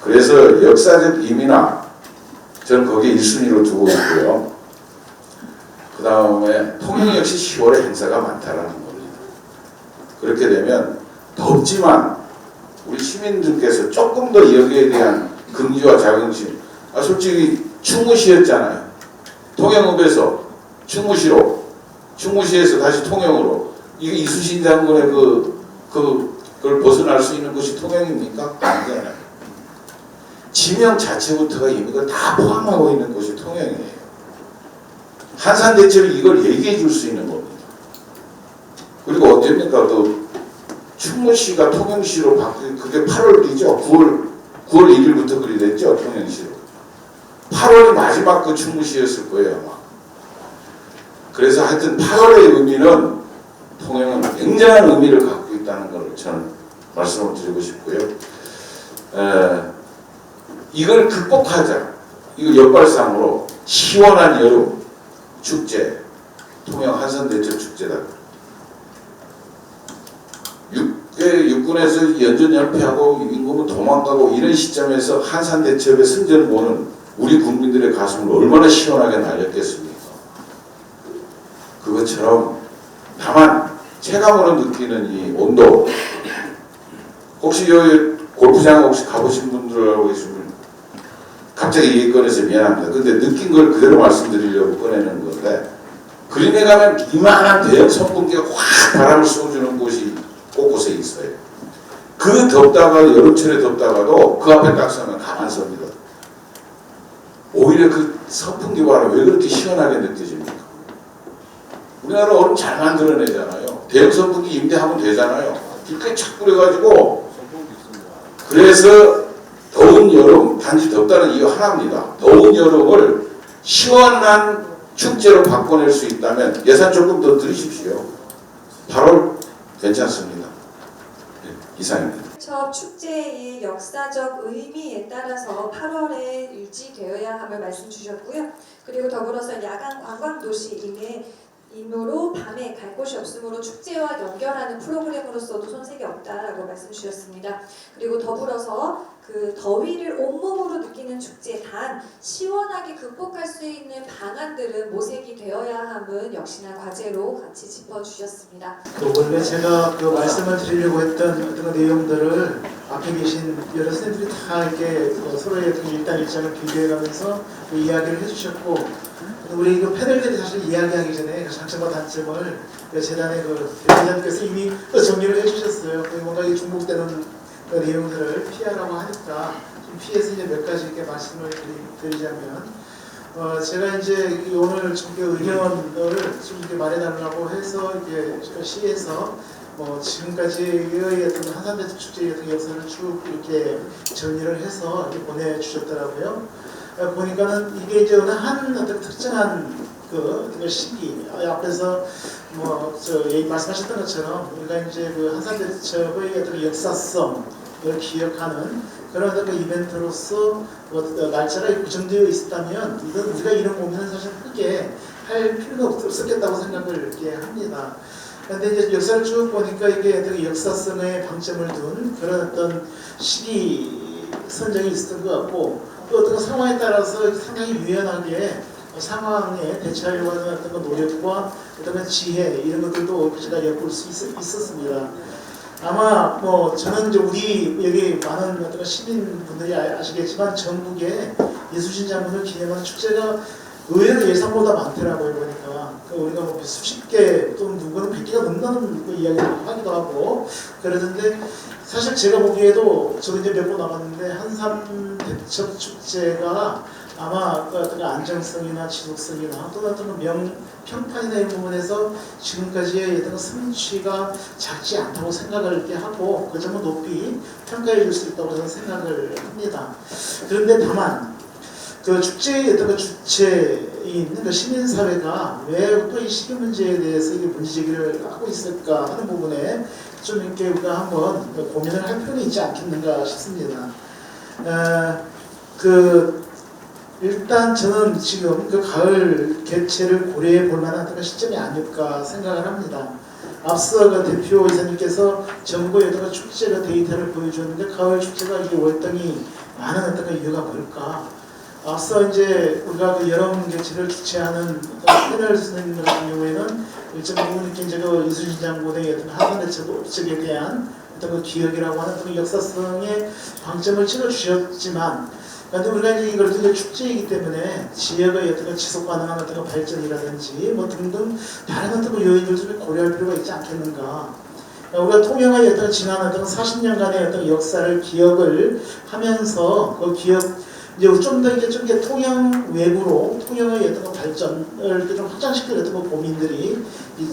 그래서 역사적 의미나 저는 거기에 1순위로 두고 있고요. 그 다음에 통영 역시 10월에 행사가 많다라는 겁니다. 그렇게 되면 덥지만 우리 시민들께서 조금 더 여기에 대한 긍지와 자긍심. 솔직히 충무시였잖아요. 통영읍에서 충무시에서 다시 통영으로 이게 이순신 장군의 그걸 벗어날 수 있는 곳이 통영입니까? 아니잖아요. 지명 자체부터가 이미 그걸 다 포함하고 있는 곳이 통영이에요. 한산대첩이 이걸 얘기해 줄 수 있는 겁니다. 그리고 어떻습니까? 충무시가 통영시로 바뀐 그게 8월이죠. 9월 1일부터 그리 됐죠. 통영시로. 8월이 마지막 그 충무시였을 거예요. 아마. 그래서 하여튼 8월의 의미는 통영은 굉장한 의미를 갖고 있다는 걸 저는 말씀을 드리고 싶고요. 이걸 극복하자. 이거 역발상으로 시원한 여름 축제, 통영 한산대첩 축제다. 육군에서 연전연패하고 임금은 도망가고 이런 시점에서 한산대첩의 승전보는 우리 국민들의 가슴을 얼마나 시원하게 날렸겠습니까? 그것처럼 다만 체감으로 느끼는 이 온도. 혹시 여기 골프장 혹시 가보신 분들하고 계시면 갑자기 얘기 꺼내서 미안합니다. 근데 느낀 걸 그대로 말씀드리려고 꺼내는 건데 그린에 가면 이만한 대형 선풍기가 확 바람을 쏘주는 곳이 곳곳에 있어요. 그 덥다가 여름철에 덥다가도 그 앞에 딱 서면 가만 섭니다. 오히려 그 선풍기 바람 왜 그렇게 시원하게 느껴집니까? 우리나라 얼음 잘 만들어내잖아요. 대형 선풍기 임대하면 되잖아요. 길게 착 뿌려가지고. 그래서 더운 여름, 단지 덥다는 이유 하나입니다. 더운 여름을 시원한 축제로 바꿔낼 수 있다면 예산 조금 더 들으십시오. 8월 괜찮습니다. 네, 이상입니다. 첫 축제의 역사적 의미에 따라서 8월에 유지되어야 함을 말씀 주셨고요. 그리고 더불어서 야간 관광도시임으로 밤에 갈 곳이 없으므로 축제와 연결하는 프로그램으로서도 손색이 없다라고 말씀 주셨습니다. 그리고 더불어서 그 더위를 온몸으로 느끼는 축제 단 시원하게 극복할 수 있는 방안들은 모색이 되어야 함은 역시나 과제로 같이 짚어주셨습니다. 원래 제가 그 말씀을 드리려고 했던 어떤 내용들을 앞에 계신 여러 선생님들이 다 이렇게 서로의 어떤 일당일장을 비교해가면서 그 이야기를 해주셨고, 우리 그 패널들이 사실 이야기하기 전에 그 장점과 단점을 재단의 그 대표님께서 이미 정리를 해주셨어요. 뭔가 이 중복되는 그 내용들을 피하라고 하니까 좀 피해서 이제 몇 가지 이렇게 말씀을 드리자면, 제가 이제 오늘 좀 의견을 좀 이렇게 말해달라고 해서 이제 시에서 지금까지의 어떤 한산대첩 축제의 어떤 역사를 쭉 이렇게 정리를 해서 이렇게 보내주셨더라고요. 보니까는 이게 이제 어느 한 어떤 특정한 그 시기 앞에서 말씀하셨던 것처럼 우리가 이제 그 한산대첩의 어떤 역사성을 기억하는 그런 어떤 이벤트로서 날짜가 고정되어 있었다면 이건 우리가 이런 고민은 사실 크게 할 필요가 없었겠다고 생각을 이렇게 합니다. 그런데 이제 역사를 쭉 보니까 이게 되게 역사성에 방점을 둔 그런 어떤 시기 선정이 있었던 것 같고, 또 어떤 상황에 따라서 상당히 유연하게 상황에 대처하려고 하는 어떤 노력과 어떤 지혜 이런 것들도 제가 엿볼 수 있었습니다. 아마 저는 이제 우리 여기 많은 어떤 시민분들이 아시겠지만 전국에 예수신 장군을 기념하는 축제가 의외로 예상보다 많더라고요. 보니까 우리가 수십 개 또 누구는 100개가 넘는 그 이야기를 하기도 하고 그러던데, 사실 제가 보기에도 저도 이제 몇 번 나갔는데 한산대첩 축제가 아마 어떤 안정성이나 지속성이나 또 어떤 평판이나 이런 부분에서 지금까지의 어떤 성취가 작지 않다고 생각을 이렇게 하고 그 점을 높이 평가해 줄 수 있다고 저는 생각을 합니다. 그런데 다만 그 축제의 어떤 그 주체인 그 시민사회가 왜 또 이 시기 문제에 대해서 이게 문제제기를 하고 있을까 하는 부분에 좀 이렇게 우리가 한번 고민을 할 필요는 있지 않겠는가 싶습니다. 일단 저는 지금 그 가을 개최를 고려해 볼 만한 어떤 시점이 아닐까 생각을 합니다. 앞서 그 대표 이사님께서 전국의 어떤 축제가 데이터를 보여주었는데 가을 축제가 이게 월등히 많은 어떤 이유가 뭘까? 앞서 이제 우리가 그 여름 개최를 주최하는 패널 선생님 같은 경우에는 일정 부분 이렇게 이제 그 이수진 장군의 어떤 한산대첩에 대한 어떤 그 기억이라고 하는 어떤 역사성의 방점을 찍어주셨지만, 그런데 우리가 이제 이걸 이제 축제이기 때문에 지역의 어떤 지속 가능한 어떤 발전이라든지 등등 다른 어떤 요인들 좀 고려할 필요가 있지 않겠는가. 우리가 통영의 어떤 지난 어떤 40년간의 어떤 역사를 기억을 하면서 그 기억 이제 좀 더 이게 통영 외부로 통영의 어떤 발전을 좀 확장시킬 어떤 고민들이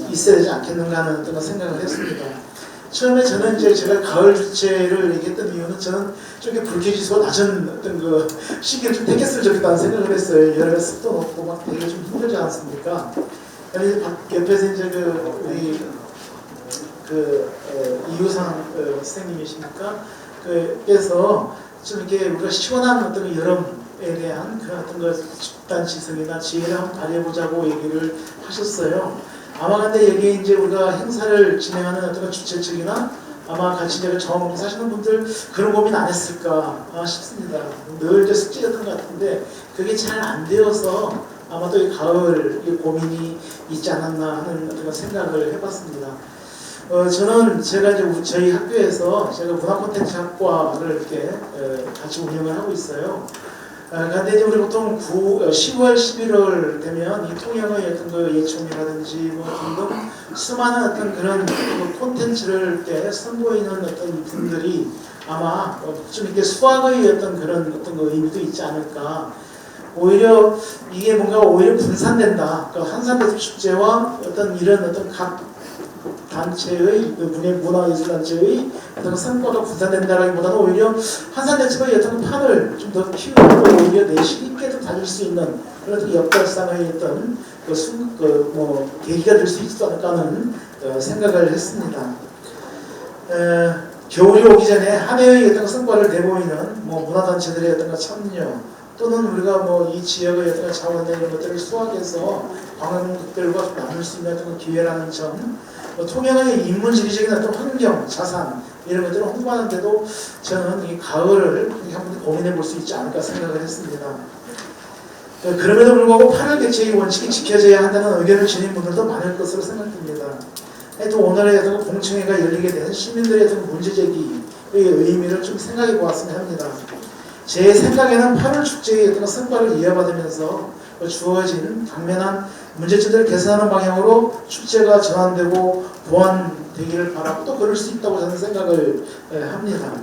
있어야 되지 않겠는가 하는 어떤 생각을 했습니다. 처음에 저는 이제 제가 가을 주최를 얘기했던 이유는 저는 좀 불쾌지수가 낮은 어떤 그 시기를 좀 택했으면 좋겠다는 생각을 했어요. 여러 가지 습도 높고 막 되게 좀 힘들지 않습니까? 그래서 옆에서 이제 우리 이유상 선생님이십니까? 그래서 좀 이렇게 우리가 시원한 어떤 여름에 대한 그런 어떤 그 집단지성이나 지혜를 한번 발휘해보자고 얘기를 하셨어요. 아마 근데 여기 이제 우리가 행사를 진행하는 어떤 주최 측이나 아마 같이 이제 정 사시는 분들 그런 고민 안 했을까 싶습니다. 늘 이제 숙제였던 것 같은데 그게 잘 안 되어서 아마 또 이 가을 고민이 있지 않았나 하는 어떤 생각을 해봤습니다. 저는 제가 이제 저희 학교에서 제가 문화 콘텐츠 학과를 이렇게 같이 운영을 하고 있어요. 그런데 이제 우리 보통 10월, 11월 되면 이 통영의 어떤 그 예총이라든지 뭐 등등 수많은 어떤 그런 콘텐츠를 때 선보이는 어떤 분들이 아마 좀 이렇게 수학의 어떤 그런 어떤 그 의미도 있지 않을까. 오히려 이게 뭔가 오히려 분산된다. 그 한산대첩 축제와 어떤 이런 어떤 각 단체의 문화예술단체의 어떤 성과가 분산된다라기보다는 오히려 한산대첩의 어떤 판을 좀 더 키우고 오히려 내실 있게 좀 다닐 수 있는 그런 어떤 역발상의 어떤 계기가 될 수 있지 않을까 하는 생각을 했습니다. 겨울이 오기 전에 한 해의 어떤 성과를 내보이는 문화단체들의 어떤 참여 또는 우리가 이 지역의 어떤 자원의 이런 것들을 수확해서 관광객들과 좀 나눌 수 있는 어떤 기회라는 점, 통영의 인문지리적인 어떤 환경, 자산 이런 것들을 홍보하는데도 저는 이 가을을 한번 고민해 볼 수 있지 않을까 생각을 했습니다. 그럼에도 불구하고 8월 개최의 원칙이 지켜져야 한다는 의견을 지닌 분들도 많을 것으로 생각됩니다. 또 오늘의 어떤 공청회가 열리게 된 시민들의 어떤 문제제기의 의미를 좀 생각해 보았으면 합니다. 제 생각에는 8월 축제의 어떤 성과를 이어받으면서 주어진 당면한 문제점들을 개선하는 방향으로 축제가 전환되고 보완되기를 바라고 또 그럴 수 있다고 저는 생각을 합니다.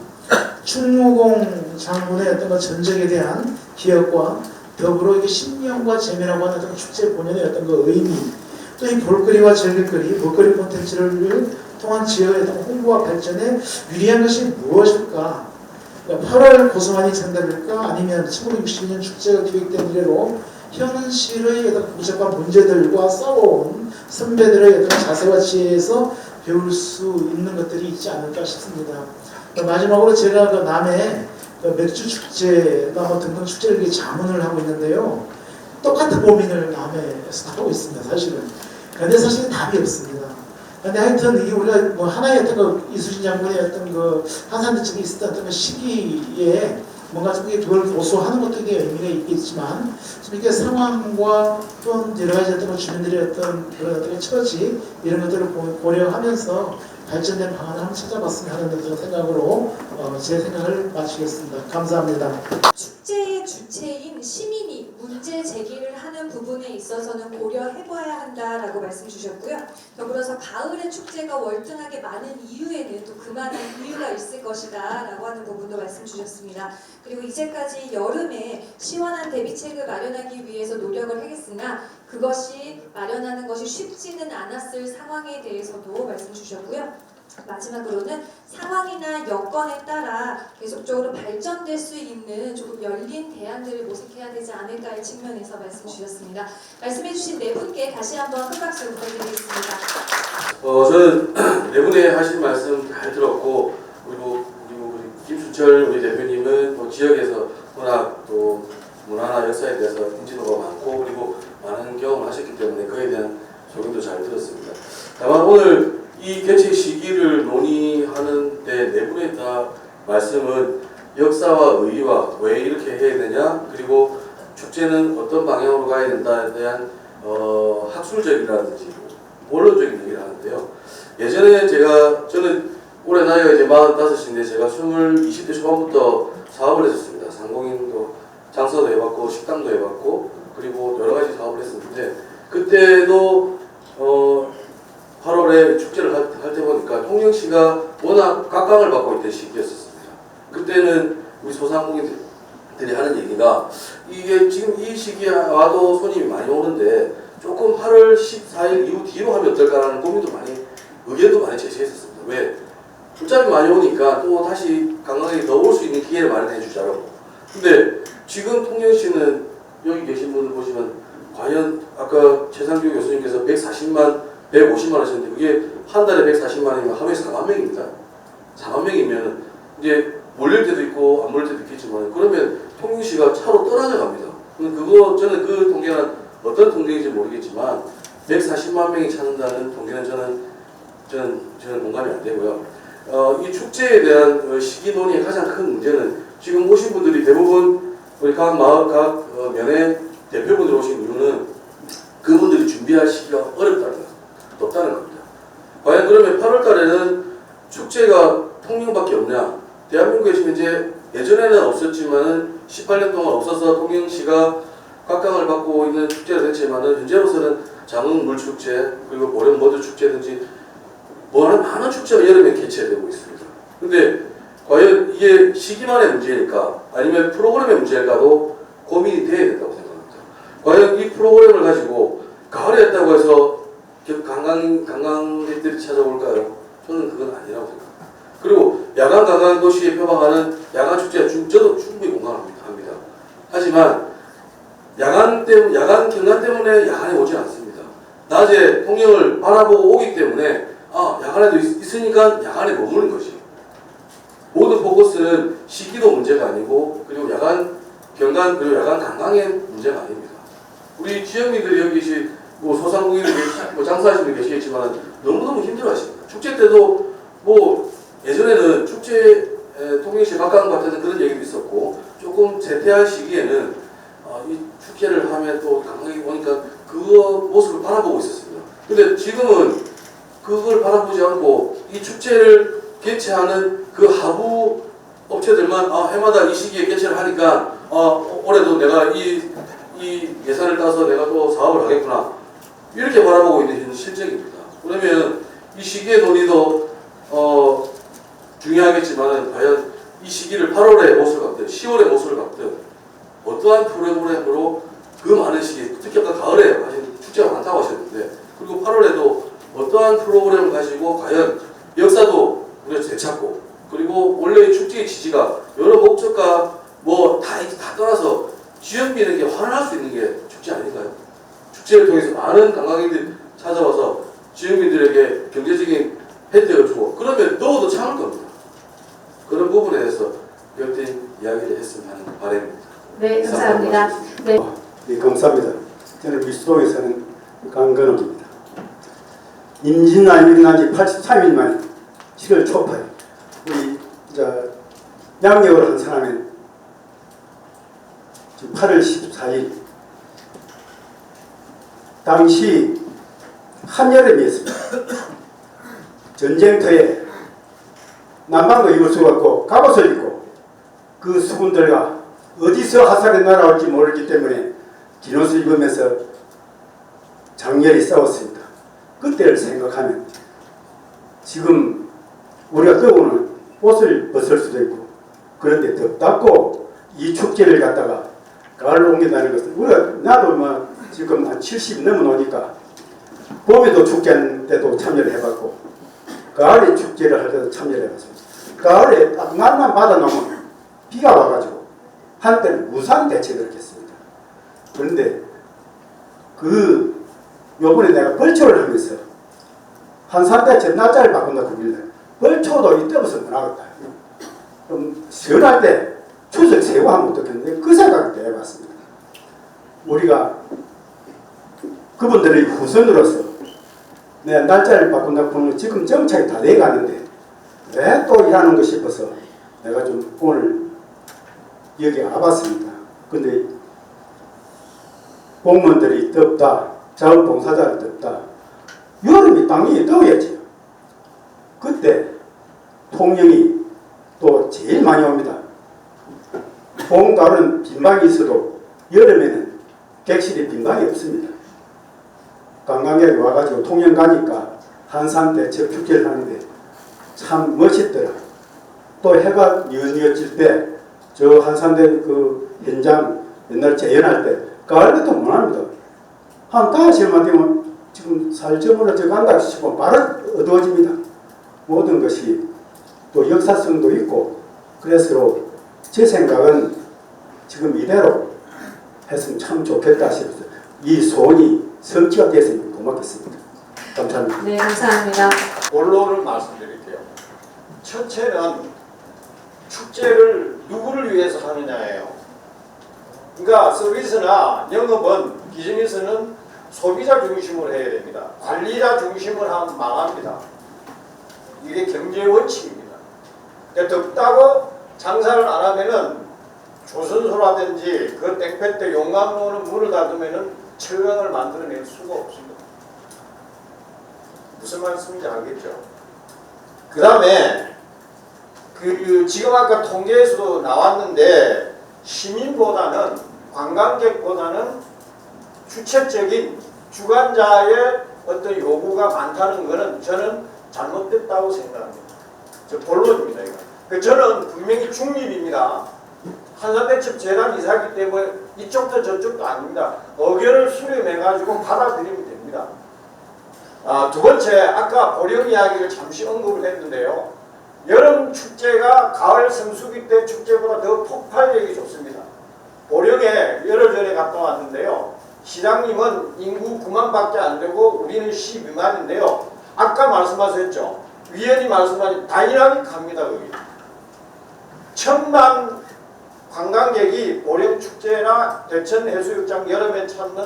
충무공 장군의 어떤 전적에 대한 기억과 더불어 이게 신명과 재미라고 하는 어떤 축제 본연의 어떤 그 의미, 또 이 볼거리와 즐길거리, 볼거리 콘텐츠를 통한 지역의 어떤 홍보와 발전에 유리한 것이 무엇일까? 8월 고스란히 정답일까? 아니면 1962년 축제가 기획된 이래로 현실의 어떤 부족한 문제들과 싸워온 선배들의 어떤 자세와 지혜에서 배울 수 있는 것들이 있지 않을까 싶습니다. 마지막으로 제가 그 남해 맥주 축제나 등등 축제를 자문을 하고 있는데요. 똑같은 고민을 남해에서 하고 있습니다. 사실은. 그런데 사실 답이 없습니다. 근데 하여튼 이게 우리가 하나의 어떤 그 이수진 장군의 어떤 그 한산대첩이 있었던 어떤 그 시기에 뭔가 좀 그걸 고소하는 것도 이게 의미가 있겠지만 좀 이게 상황과 또 여러 가지 어떤 주민들의 어떤 그런 어떤 처지 이런 것들을 고려하면서 발전된 방안을 한번 찾아봤으면 하는 그런 생각으로 제 생각을 마치겠습니다. 감사합니다. 축제의 주체인 시민이 문제 제기를 하는 부분에 있어서는 고려해봐야 한다라고 말씀 주셨고요. 더불어서 가을의 축제가 월등하게 많은 이유에는 또 그만한 이유가 있을 것이다 라고 하는 부분도 말씀 주셨습니다. 그리고 이제까지 여름에 시원한 대비책을 마련하기 위해서 노력을 하겠으나 그것이 마련하는 것이 쉽지는 않았을 상황에 대해서도 말씀 주셨고요. 마지막으로는 상황이나 여건에 따라 계속적으로 발전될 수 있는 조금 열린 대안들을 모색해야 되지 않을까의 측면에서 말씀 주셨습니다. 말씀해주신 네 분께 다시 한번 큰 박수 부탁드리겠습니다. 저는 네 분의 하신 말씀 잘 들었고 그리고 우리 김수철 우리 대표님은 또 지역에서 워낙 또 문화나 역사에 대해서 인지도가 많고 그리고 많은 경험을 하셨기 때문에 그에 대한 소견도 잘 들었습니다. 다만 오늘 이 개최 시기를 논의하는데 네 분의 다 말씀은 역사와 의의와 왜 이렇게 해야 되냐 그리고 축제는 어떤 방향으로 가야 된다에 대한 학술적이라든지 원론적인 얘기를 하는데요. 예전에 저는 올해 나이가 이제 45인데 제가 20대 초반부터 사업을 했었습니다. 상공인도 장사도 해봤고 식당도 해봤고 그리고 여러 가지 사업을 했었는데 그때도 8월에 축제를 할 때 보니까 통영시가 워낙 각광을 받고 있던 시기였었습니다. 그때는 우리 소상공인들이 하는 얘기가 이게 지금 이 시기에 와도 손님이 많이 오는데 조금 8월 14일 이후 뒤로 하면 어떨까라는 고민도 의견도 많이 제시했었습니다. 왜? 술자리 많이 오니까 또 다시 관광객이 더 올 수 있는 기회를 마련해 주자고. 근데 지금 통영시는 여기 계신 분들 보시면 과연 아까 최상규 교수님께서 150만 하셨는데 그게 한 달에 140만이면 하루에 4만 명입니다. 4만 명이면 이제 몰릴 때도 있고 안 몰릴 때도 있겠지만 그러면 통영시가 차로 떨어져 갑니다. 저는 그 통계는 어떤 통계인지 모르겠지만 140만 명이 찾는다는 통계는 저는 공감이 안 되고요. 이 축제에 대한 시기 논의의 가장 큰 문제는 지금 오신 분들이 대부분 우리 각 마을 각 면의 대표분들이 오신 이유는 그분들이 준비할 시기가 덥다는 겁니다. 과연 그러면 8월 달에는 축제가 통영밖에 없냐? 대한민국에 지금 이제 예전에는 없었지만은 18년 동안 없어서 통영시가 각광을 받고 있는 축제가 됐지만은 현재로서는 장흥 물축제 그리고 보령 모두 축제든지 많은 축제가 여름에 개최되고 있습니다. 근데 과연 이게 시기만의 문제일까 아니면 프로그램의 문제일까도 고민이 돼야 된다고 생각합니다. 과연 이 프로그램을 가지고 가을에 했다고 해서 관광객들이 찾아올까요? 저는 그건 아니라고 생각합니다. 그리고 야간 관광 도시에 표방하는 야간 축제 저도 충분히 공감합니다. 하지만 야간 경관 때문에 야간에 오지 않습니다. 낮에 통영을 바라보고 오기 때문에 야간에도 있으니까 야간에 머무는 것이. 모든 포커스는 시기도 문제가 아니고 그리고 야간 경관 그리고 야간 관광의 문제가 아닙니다. 우리 지역민들이 여기 계신 소상공인들 장사하시는 분 계시겠지만 너무너무 힘들어하십니다. 축제 때도 예전에는 축제 통영시 각광받는 그런 얘기도 있었고 조금 재퇴할 시기에는 이 축제를 하면 또 관광객이 오니까 그 모습을 바라보고 있었습니다. 근데 지금은 그걸 바라보지 않고 이 축제를 개최하는 그 하부 업체들만 해마다 이 시기에 개최를 하니까 올해도 내가 이 예산을 따서 내가 또 사업을 하겠구나 이렇게 바라보고 있는 실정입니다. 그러면 이 시기의 논의도 중요하겠지만 과연 이 시기를 8월에 못을 갖든 10월에 못을 갖든 어떠한 프로그램으로 그 많은 시기 특히 아까 가을에 사실 축제가 많다고 하셨는데 그리고 8월에도 어떠한 프로그램을 가지고 과연 역사도 우리가 되찾고 그리고 원래의 축제의 취지가 여러 목적과 다 떠나서 지역민에게 환원할 수 있는 게 축제 아닌가요? 축제를 통해서 많은 관광객들이 찾아와서 지역민들에게 경제적인 혜택을 주고 그러면 더욱더 참을 겁니다. 그런 부분에 대해서 열띤 이야기를 했으면 하는 바람입니다. 네, 감사합니다. 네. 네, 감사합니다. 저는 미수도에 사는 강건욱입니다. 임진왜란이 일어난 지 83일 만에 7월 초파에 우리 양력으로 한 사람은 지금 8월 14일 당시 한여름이었습니다. 전쟁터에 남방도 입을 수 없고 갑옷을 입고 그 수군들과 어디서 화살이 날아올지 모르기 때문에 긴옷을 입으면서 장렬히 싸웠습니다. 그때를 생각하면 지금 우리가 뜨거운 옷을 벗을 수도 있고 그런데 덥답고 이 축제를 갖다가 가을로 옮긴다는 것은 나도 지금 한 70 넘어오니까 봄에도 축제 때도 참여를 해봤고 가을에 축제를 할 때도 참여를 해봤습니다. 가을에 딱 날만 받아놓으면 비가 와가지고 한때는 무산 대책을 했습니다. 그런데 요번에 내가 벌초를 하면서 한산대책 날짜를 바꾼다 그러길래 벌초도 이때부터 못하겠다. 좀 시원할 때 추석 세고 하면 어떻겠는데 그 생각을 해봤습니다. 우리가 그분들의 후손으로서 내가 날짜를 바꾼다 보면 지금 정착이 다 돼가는데 왜 또 일하는 거 싶어서 내가 좀 오늘 여기 와봤습니다. 근데 공무원들이 덥다, 자원봉사자를 덥다. 여름이 당연히 더워야지. 그때 통영이 또 제일 많이 옵니다. 봄, 가을은 빈방이 있어도 여름에는 객실이 빈방이 없습니다. 관광객이 와가지고 통영 가니까 한산 대첩 축제를 하는데 참 멋있더라. 또 해가 뉘어질 때 저 한산대 그 현장 옛날 재연할 때 가을에도 못합니다. 한 5시만 되면 지금 살점으로 저 간다 싶으면 바로 어두워집니다. 모든 것이 또 역사성도 있고 그래서 제 생각은 지금 이대로 했으면 참 좋겠다 싶어서 이 소원이 성취가 됐으면 고맙겠습니다. 감사합니다. 네, 감사합니다. 본론을 말씀드릴게요. 첫째는 축제를 누구를 위해서 하느냐예요. 그러니까 서비스나 영업은 비즈니스는 소비자 중심으로 해야 됩니다. 관리자 중심으로 하면 망합니다. 이게 경제 원칙입니다. 덥다고 장사를 안 하면은 조선소라든지 그 땡볕 용광로는 문을 닫으면은 철강을 만들어낼 수가 없습니다. 무슨 말씀인지 알겠죠? 그 다음에 지금 아까 통계에서도 나왔는데 시민보다는 관광객보다는 주체적인 주관자의 어떤 요구가 많다는 것은 저는 잘못됐다고 생각합니다. 저 본론입니다. 이거. 저는 분명히 중립입니다. 한산대첩 재단 이사기 때문에 이쪽도 저쪽도 아닙니다. 의견을 수렴해가지고 받아들이면 됩니다. 두 번째, 아까 보령 이야기를 잠시 언급을 했는데요. 여름 축제가 가을 성수기 때 축제보다 더 폭발력이 좋습니다. 보령에 열흘 전에 갔다 왔는데요. 시장님은 인구 9만밖에 안 되고 우리는 12만인데요. 아까 말씀하셨죠. 위원이 말씀하신 다이나믹합니다. 거기 1000만 관광객이 보령 축제나 대천 해수욕장 여름에 찾는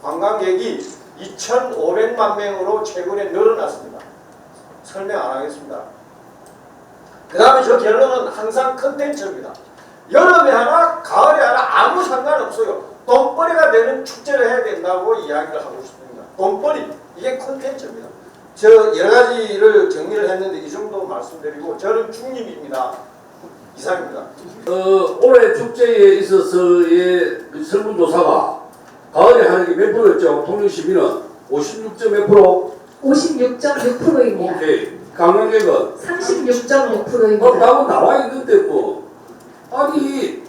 관광객이 2,500만 명으로 최근에 늘어났습니다. 설명 안 하겠습니다. 그 다음에 저 결론은 항상 컨텐츠입니다. 여름에 하나 가을에 하나 아무 상관없어요. 돈벌이가 되는 축제를 해야 된다고 이야기를 하고 싶습니다. 돈벌이, 이게 컨텐츠입니다. 저 여러 가지를 정리를 했는데 이 정도 말씀드리고 저는 중립입니다. 이상입니다. 올해 축제에 있어서의 설문조사가 가을에 하는 게 몇 프로였죠? 통영시민은 56점 몇 프로? 56.6%입니다. 오케이. 관광객은? 36.6%입니다. 나하고 나와 있는데 뭐 아니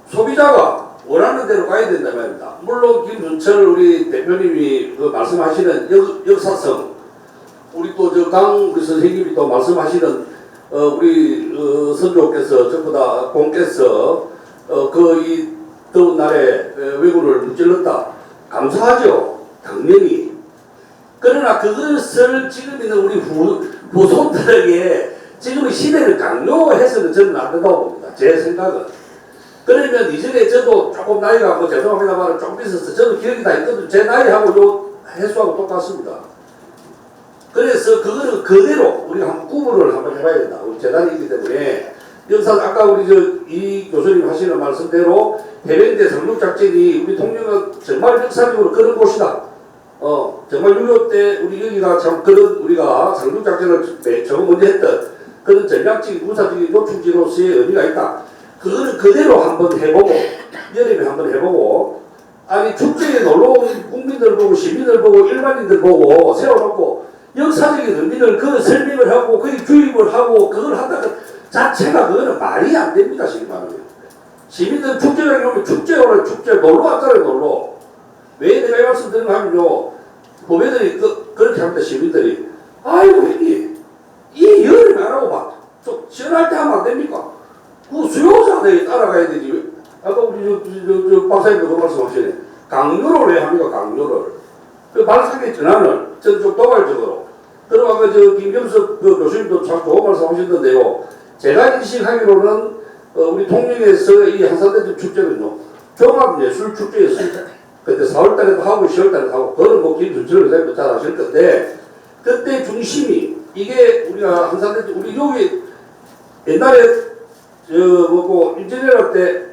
소비자가 원하는 대로 가야 된다 말입니다. 물론 김준철 우리 대표님이 그 말씀하시는 역사성, 우리 또 저 강 우리 선생님이 또 말씀하시는 우리 선조께서 전부 다 공께서 그 이 더운 날에 외구를 문질렀다. 감사하죠. 당연히. 그러나 그것을 지금 있는 우리 후손들에게 지금의 시대를 강요해서는 저는 안 된다고 봅니다. 제 생각은. 그러면 이전에 저도 조금 나이가 뭐 죄송합니다만 조금 있어서 저도 기억이 다 있거든요. 제 나이하고 요 해수하고 똑같습니다. 그래서 그거는 그대로 우리가 한번 구분을 한번 해봐야 된다. 우리 재단이기 때문에 역사 아까 우리 이 교수님 하시는 말씀대로 해병대 상륙작전이 우리 통영은 정말 역사적으로 그런 곳이다. 정말 6.25 때 우리 여기가 참 그런 우리가 상륙작전을 저거 먼저 했던 그런 전략적인 군사적인 요충지로서의 의미가 있다. 그거를 그대로 한번 해보고 여름에 한번 해보고 아니 축제에 놀러온 국민들 보고 시민들 보고 일반인들 보고 세워놓고 역사적인 의미를 그 설명을 하고 거기 주입을 하고 그걸 한다는 자체가 그거는 말이 안 됩니다. 지금 말하면 시민들 축제라고 하면 축제오라 축제 놀러 왔잖아요. 놀러. 왜 내가 이 말씀 드리는 거 하면요 후배들이 그렇게 합니다. 시민들이 아이고 형님 이 여름에 안 하고 막 좀 시원할 때 하면 안 됩니까? 그 수요자들이 따라가야 되지. 아까 우리 저 박사님도 그 말씀하시네. 강요를 왜 합니까? 강요를. 그 발상의 전환을 저는 좀 도발적으로. 그리고 아까 저 김경석 그 교수님도 참 좋은 말씀하셨는데요. 제가 인식하기로는 우리 통영에서 이 한산대첩 축제는요 종합예술축제였습니다. 그때 4월달에도 하고 10월달에도 하고 그거는 뭐 김준철 의장님도 잘 아실 건데 그때 중심이 이게 우리가 한산대첩 우리 여기 옛날에 뭐고 인제리어 때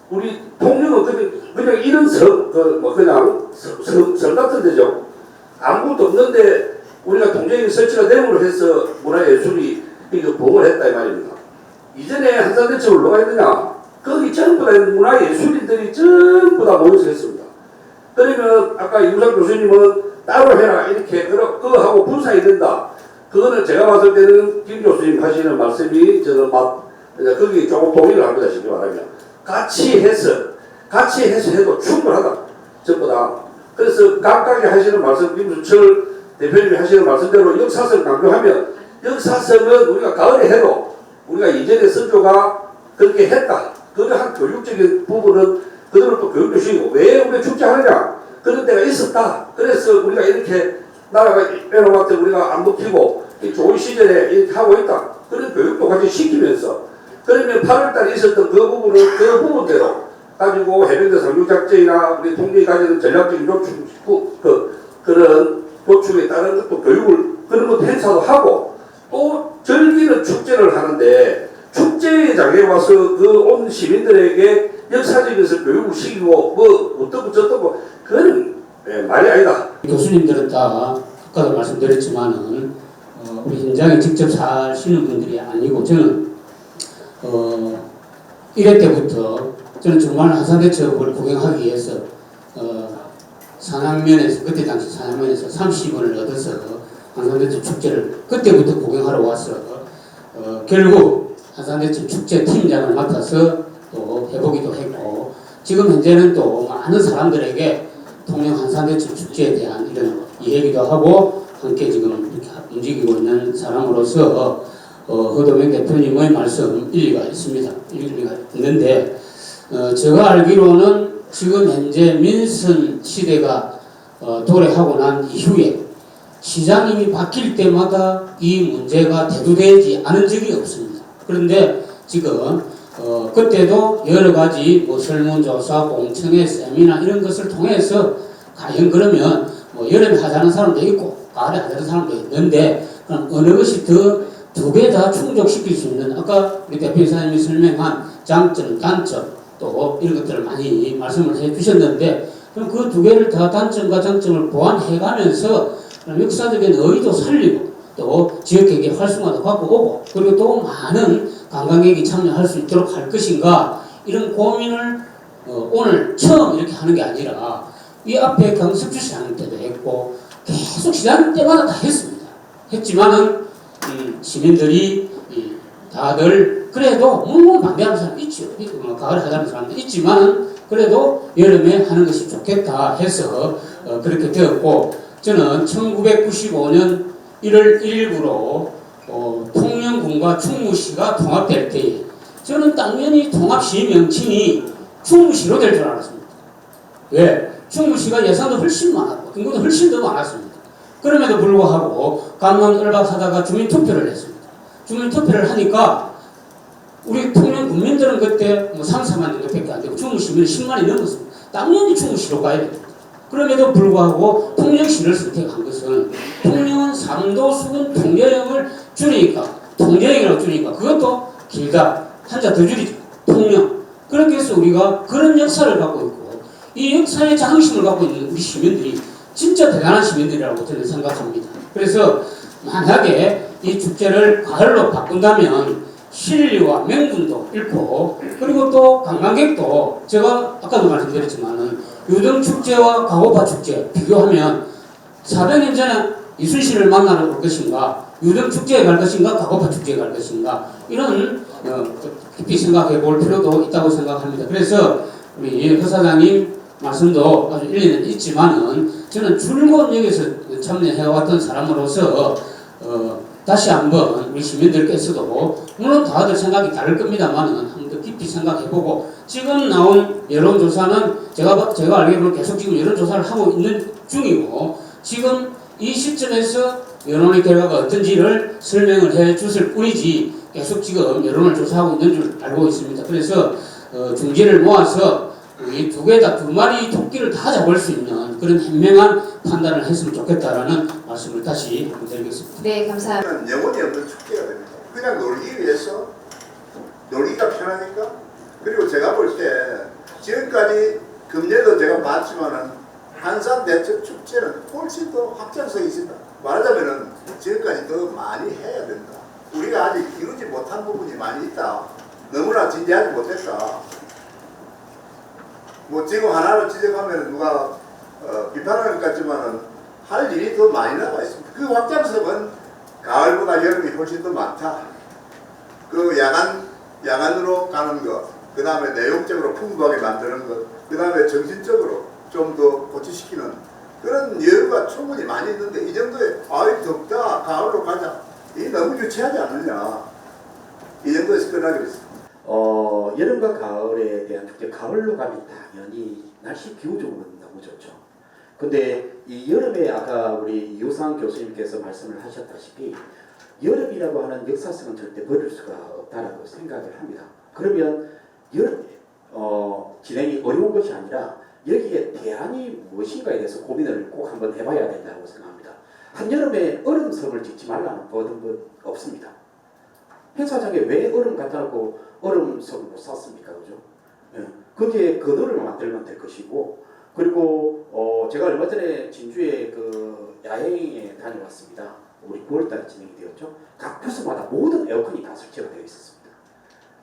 우리 통영은 그냥 이런 그냥 성 같은 데죠. 아무것도 없는데 우리가 동정이 설치가 됨으로 해서 문화예술이 이거 보호를 했다 이 말입니다. 이전에 한산대첩을 누가 했느냐? 거기 전부 다 문화예술인들이 전부 다 모여서 했습니다. 그러면 아까 이우상 교수님은 따로 해라 이렇게 그거 하고 분산이 된다. 그거는 제가 봤을 때는 김 교수님 하시는 말씀이 저는 거기 조금 동의를 합니다. 쉽게 말하면 같이 해서 해도 충분하다. 전부 다. 그래서 각각이 하시는 말씀 김준철 대표님이 하시는 말씀대로 역사성 강조하면 역사성은 우리가 가을에 해도 우리가 이전에 선조가 그렇게 했다. 그런 교육적인 부분은 그대로 또 교육도 시키고 왜 우리가 축제하느냐 그런 때가 있었다. 그래서 우리가 이렇게 나라가 빼놓았던 우리가 안 먹히고 좋은 시절에 이렇게 하고 있다. 그런 교육도 같이 시키면서 그러면 8월달에 있었던 그 부분을 그 부분대로 가지고 해병대 상륙작전이나 우리 통제에 가지는 전략적인 요충 그런 요충에 따른 것도 교육을 그런 것도 행사도 하고 또 즐기는 축제를 하는데 축제장에 와서 그 온 시민들에게 역사적에서 교육을 시키고 뭐 어떻고 저떻고 그건 말이 아니다. 교수님들은 다 아까도 말씀드렸지만은 우리 현장에 직접 사시는 분들이 아니고 저는 1회 때부터 저는 정말 한산대첩을 구경하기 위해서 산악면에서 그때 당시 산악면에서 30원을 얻어서 한산대첩 축제를 그때부터 구경하러 와서 결국 한산대첩 축제 팀장을 맡아서 또 해보기도 했고 지금 현재는 또 많은 사람들에게 통영 한산대첩 축제에 대한 이런 이야기도 하고 함께 지금 이렇게 움직이고 있는 사람으로서 허도명 대표님의 말씀 일리가 있습니다. 일리가 있는데 제가 알기로는 지금 현재 민선 시대가 도래하고 난 이후에 시장님이 바뀔 때마다 이 문제가 대두되지 않은 적이 없습니다. 그런데 지금 그때도 여러 가지 뭐 설문조사, 공청회, 세미나 이런 것을 통해서 과연 그러면 뭐 여름에 하자는 사람도 있고 가을에 하자는 사람도 있는데 그럼 어느 것이 더 두 개 다 충족시킬 수 있는 아까 우리 대표이사님이 설명한 장점, 단점 또 이런 것들을 많이 말씀을 해주셨는데 그럼 그 두 개를 다 단점과 장점을 보완해가면서 역사적인 의의도 살리고 또 지역경제 활성화도 갖고 오고 그리고 또 많은 관광객이 참여할 수 있도록 할 것인가 이런 고민을 오늘 처음 이렇게 하는 게 아니라 이 앞에 강석주 시장 때도 했고 계속 시장 때마다 다 했습니다. 했지만은 시민들이 다들 그래도 물론 반대하는 사람 있죠. 가을에 하자는 사람도 있지만 그래도 여름에 하는 것이 좋겠다 해서 그렇게 되었고 저는 1995년 1월 1일부로 통영군과 충무시가 통합될 때에 저는 당연히 통합시 명칭이 충무시로 될 줄 알았습니다. 왜? 충무시가 예산도 훨씬 많았고 인구도 훨씬 더 많았습니다. 그럼에도 불구하고 감론을박하다가 주민투표를 했습니다. 주민투표를 하니까 우리 통영 국민들은 그때 뭐 3, 4만 정도밖에 안 되고 충무시면 10만이 넘었습니다. 당연히 충무시로 가야 됩니다. 그럼에도 불구하고 통영시를 선택한 것은 통영은 삼도수군 통영을 줄이니까 통영이라고 줄이니까 그것도 길다. 한자 더 줄이죠. 통영. 그렇게 해서 우리가 그런 역사를 갖고 있고 이 역사의 자긍심을 갖고 있는 우리 시민들이 진짜 대단한 시민들이라고 저는 생각합니다. 그래서 만약에 이 축제를 가을로 바꾼다면 신리와 명분도 잃고 그리고 또 관광객도 제가 아까도 말씀드렸지만은 유등축제와 가고파 축제 비교하면 400년 전에 이순신을 만나러 올 것인가 유등축제에 갈 것인가 가고파 축제에 갈 것인가 이런 깊이 생각해 볼 필요도 있다고 생각합니다. 그래서 우리 허 사장님 말씀도 아주 일리는 있지만은 저는 줄곧 여기서 참여해왔던 사람으로서 다시 한번 우리 시민들께서도 물론 다들 생각이 다를 겁니다만은 한번 더 깊이 생각해보고 지금 나온 여론조사는 제가 알기로는 계속 지금 여론조사를 하고 있는 중이고 지금 이 시점에서 여론의 결과가 어떤지를 설명을 해 주실 뿐이지 계속 지금 여론을 조사하고 있는 줄 알고 있습니다. 그래서 중지를 모아서 이 두 개 다 두 마리 토끼를 다 잡을 수 있는 그런 현명한 판단을 했으면 좋겠다라는 말씀을 다시 드리겠습니다. 네, 감사합니다. 영혼이 없는 축제가 됩니다. 그냥 놀기 위해서 놀기가 편하니까 그리고 제가 볼 때 지금까지 금년도 제가 봤지만은 한산대첩 축제는 훨씬 더 확장성이 있습니다. 말하자면은 지금까지 더 많이 해야 된다. 우리가 아직 이루지 못한 부분이 많이 있다. 너무나 진지하지 못했다. 뭐 지금 하나로 지적하면 누가 비판할 것 같지만은 할 일이 더 많이 남아 있습니다. 그 확장성은 가을보다 여름이 훨씬 더 많다. 그 야간으로 가는 것, 그 다음에 내용적으로 풍부하게 만드는 것, 그 다음에 정신적으로 좀 더 고치시키는 그런 여유가 충분히 많이 있는데 이 정도에 아이 덥다 가을로 가자 이 너무 유치하지 않느냐 이 정도에서 끝나기로 했습니다. 여름과 가을에 대한 축제 가을로 가면 당연히 날씨 기후적으로는 너무 좋죠. 근데 이 여름에 아까 우리 이호상 교수님께서 말씀을 하셨다시피 여름이라고 하는 역사성은 절대 버릴 수가 없다라고 생각을 합니다. 그러면 여름에 진행이 어려운 것이 아니라 여기에 대안이 무엇인가에 대해서 고민을 꼭 한번 해봐야 된다고 생각합니다. 한여름에 얼음석을 짓지 말라는 법은 없습니다. 행사장에 왜 얼음 갖다 놓고 얼음석을 못 샀습니까? 그죠? 예. 거기에 그늘을 만들면 될 것이고 그리고 제가 얼마 전에 진주에 그 야행에 다녀왔습니다. 우리 9월달에 진행이 되었죠. 각 부서마다 모든 에어컨이 다 설치가 되어 있었습니다.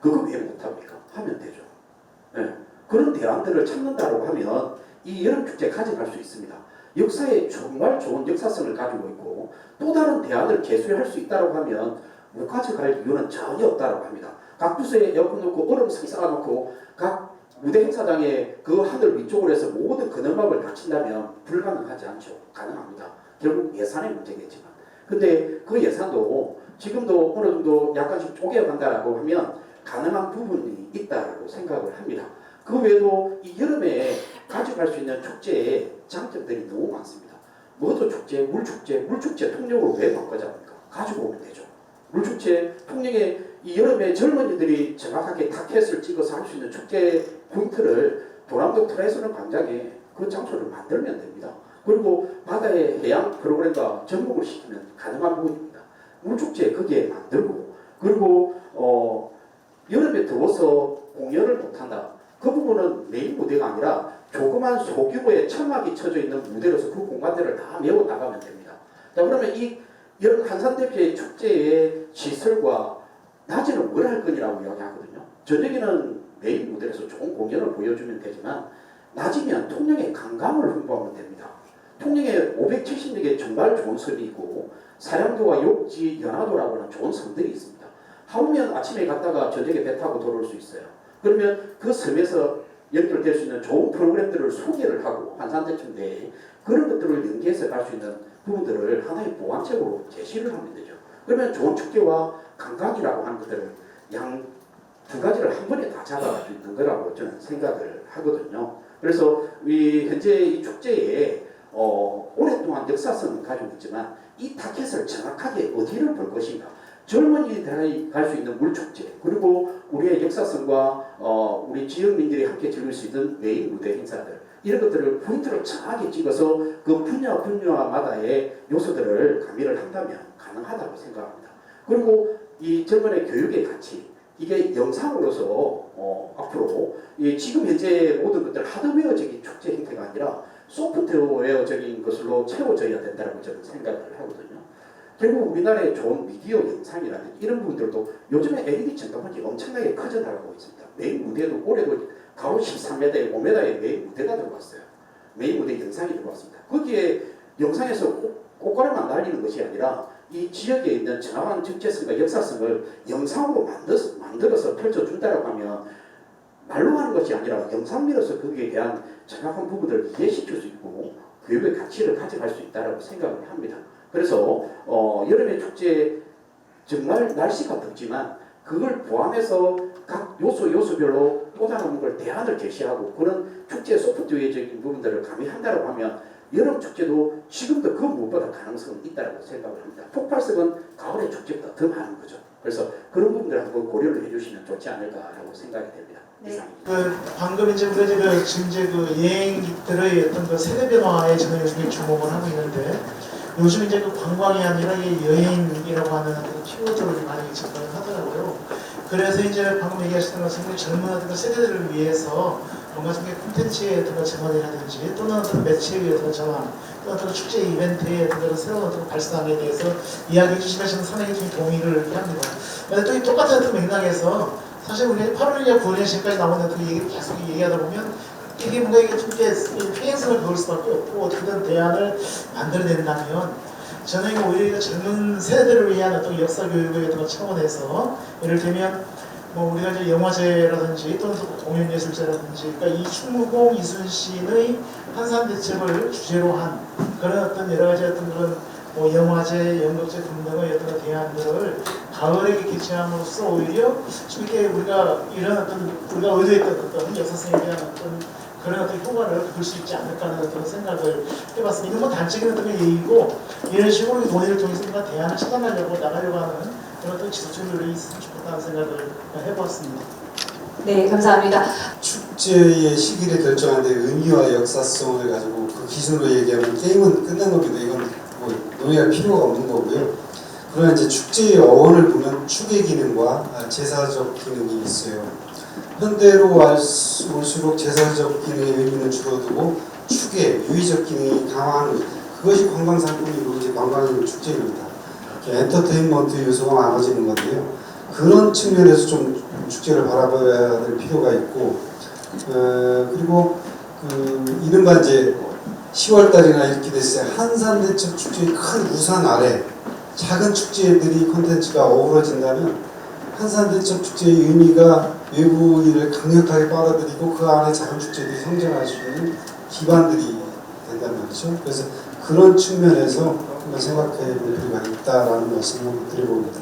그거 왜 못합니까? 하면 되죠. 네. 그런 대안들을 찾는다고 하면 이 여름축제 가져갈 수 있습니다. 역사에 정말 좋은 역사성을 가지고 있고 또 다른 대안을 개수할 수 있다고 하면 못 가져갈 이유는 전혀 없다고 합니다. 각 부서에 에어컨 놓고 얼음성 쌓아놓고 각 무대 행사장에 그 하늘 위쪽으로 해서 모든 그늘막을 닫힌다면 불가능하지 않죠. 가능합니다. 결국 예산의 문제겠지만. 근데 그 예산도 지금도 어느 정도 약간씩 쪼개어간다라고 하면 가능한 부분이 있다고 생각을 합니다. 그 외에도 이 여름에 가져갈 수 있는 축제의 장점들이 너무 많습니다. 뭐도 축제, 물축제 통영으로 왜 바꿔잡니까? 가지고 오면 되죠. 물축제 통영에 이 여름에 젊은이들이 정확하게 타켓을 찍어서 할 수 있는 축제 포인트를 도남동 트라이슬론 광장에 그 장소를 만들면 됩니다. 그리고 바다의 해양 프로그램과 접목을 시키면 가능한 부분입니다. 물축제 거기에 만들고 그리고 여름에 더워서 공연을 못한다. 그 부분은 메인 무대가 아니라 조그만 소규모의 천막이 쳐져 있는 무대로서 그 공간들을 다 메워 나가면 됩니다. 자, 그러면 이 여름 한산대표의 축제의 시설과 낮에는 뭘 할 거냐고 이야기하거든요. 저녁에는 메인 무대에서 좋은 공연을 보여주면 되지만 낮이면 통영의 관광을 홍보하면 됩니다. 통영에 570여 개 정말 좋은 섬이 있고 사량도와 욕지, 연화도라고 하는 좋은 섬들이 있습니다. 하루면 아침에 갔다가 저녁에 배 타고 돌아올 수 있어요. 그러면 그 섬에서 연결될 수 있는 좋은 프로그램들을 소개를 하고 한산대첩 내에 그런 것들을 연계해서 갈 수 있는 부분들을 하나의 보완책으로 제시를 하면 되죠. 그러면 좋은 축제와 관광이라고 하는 것들을 양 두 가지를 한 번에 다 잡아갈 수 있는 거라고 저는 생각을 하거든요. 그래서 현재 이 축제에 오랫동안 역사성은 가지고 있지만 이 타켓을 정확하게 어디를 볼 것인가. 젊은이들이 갈 수 있는 물축제 그리고 우리의 역사성과 우리 지역민들이 함께 즐길 수 있는 메인 무대 행사들 이런 것들을 포인트를 정확하게 찍어서 그 분야마다의 요소들을 가미를 한다면 가능하다고 생각합니다. 그리고 이 젊은이 교육의 가치 이게 영상으로서 앞으로 지금 현재 모든 것들 하드웨어적인 축제 형태가 아니라 소프트웨어적인 것으로 채워져야 된다고 저는 생각을 하거든요. 결국 우리나라의 좋은 미디어 영상이라든지 이런 부분들도 요즘에 LED 전광판이 엄청나게 커져나가고 있습니다. 메인 무대도 올해도 가로 13m에 5m의 메인 무대가 들어왔어요. 메인 무대 영상이 들어왔습니다. 거기에 영상에서 꽃가루만 날리는 것이 아니라 이 지역에 있는 정확한 정체성과 역사성을 영상으로 만들어서 펼쳐준다고 하면 말로 하는 것이 아니라 영상미로서 거기에 대한 정확한 부분들을 이해시킬 수 있고 교육의 가치를 가져갈 수 있다고 생각을 합니다. 그래서 여름의 축제 정말 날씨가 덥지만 그걸 포함해서 각 요소별로 또 다른 걸 대안을 제시하고 그런 축제 소프트웨어적인 부분들을 가미한다고 하면 여름 축제도 지금도 그 무엇보다 가능성은 있다고 생각을 합니다. 폭발성은 가을의 축제보다 더 많은 거죠. 그래서 그런 부분들 한번 고려를 해주시면 좋지 않을까라고 생각이 됩니다. 네. 방금 이제 우리가 지금 이제 그 여행들의 어떤 그 세대 변화에 저는 요즘에 주목을 하고 있는데 요즘 이제 그 관광이 아니라 이 여행이라고 하는 그 키워드를 많이 접근을 하더라고요. 그래서 이제 방금 얘기하셨던 것처럼 젊은 어떤 세대들을 위해서 뭔가 좀 콘텐츠의 어떤 전환이라든지 또는 어떤 매체의 어떤 전환, 또 어떤 축제 이벤트의 어떤 새로운 어떤 발상에 대해서 이야기해 주시면 저는 상당히 좀 동의를 합니다. 또 이 똑같은 어떤 맥락에서 사실 우리 8월이냐 9월이냐 지금까지 나오는 어떤 얘기를 계속 얘기하다 보면 이게 뭔가 이게 좀 피해성을 그을 수밖에 없고 어떻게든 대안을 만들어낸다면 저는 오히려 젊은 세대들을 위한 어떤 역사 교육의 어떤 차원에서 예를 들면 뭐 우리가 이제 영화제라든지 또는 공연예술제라든지 그러니까 이 충무공 이순신의 한산대첩을 주제로 한 그런 어떤 여러 가지 어떤 그런 뭐 영화제, 연극제 등등의 어떤 대안들을 가을에 개최함으로써 오히려 좀 이렇게 우리가 이런 어떤 우리가 의도했던 어떤 역사성에 대한 어떤 그런 어떤 효과를 볼 수 있지 않을까 하는 어떤 생각을 해봤습니다. 이건 뭐 단적인 어떤 얘기고 이런 식으로 논의를 통해서 뭔가 대안을 찾아나가려고 나가려고 하는 그런 어떤 지속적인 노력이 있으면 좋겠다는 생각을 해보았습니다. 네, 감사합니다. 축제의 시기를 결정하는 데 의미와 역사성을 가지고 그 기준으로 얘기하면 게임은 끝난 겁니다. 이건 뭐 논의할 필요가 없는 거고요. 그러나 이제 축제의 어원을 보면 축의 기능과 제사적 기능이 있어요. 현대로 올수록 제사적 기능의 의미는 줄어들고 축의 유의적 기능이 강화하는 것. 그것이 관광상품이고 이제 관광 축제입니다. 엔터테인먼트 요소가 많아지는 건데요. 그런 측면에서 좀 축제를 바라봐야 될 필요가 있고, 그리고 이른바 이제 10월달이나 이렇게 됐을 때 한산대첩 축제의 큰 우산 아래 작은 축제들이 콘텐츠가 어우러진다면 한산대첩 축제의 의미가 외부인을 강력하게 빨아들이고 그 안에 작은 축제들이 성장할 수 있는 기반들이 된다는 말이죠. 그래서 그런 측면에서 한번 생각해 볼 필요가 있다라는 말씀을 드려봅니다.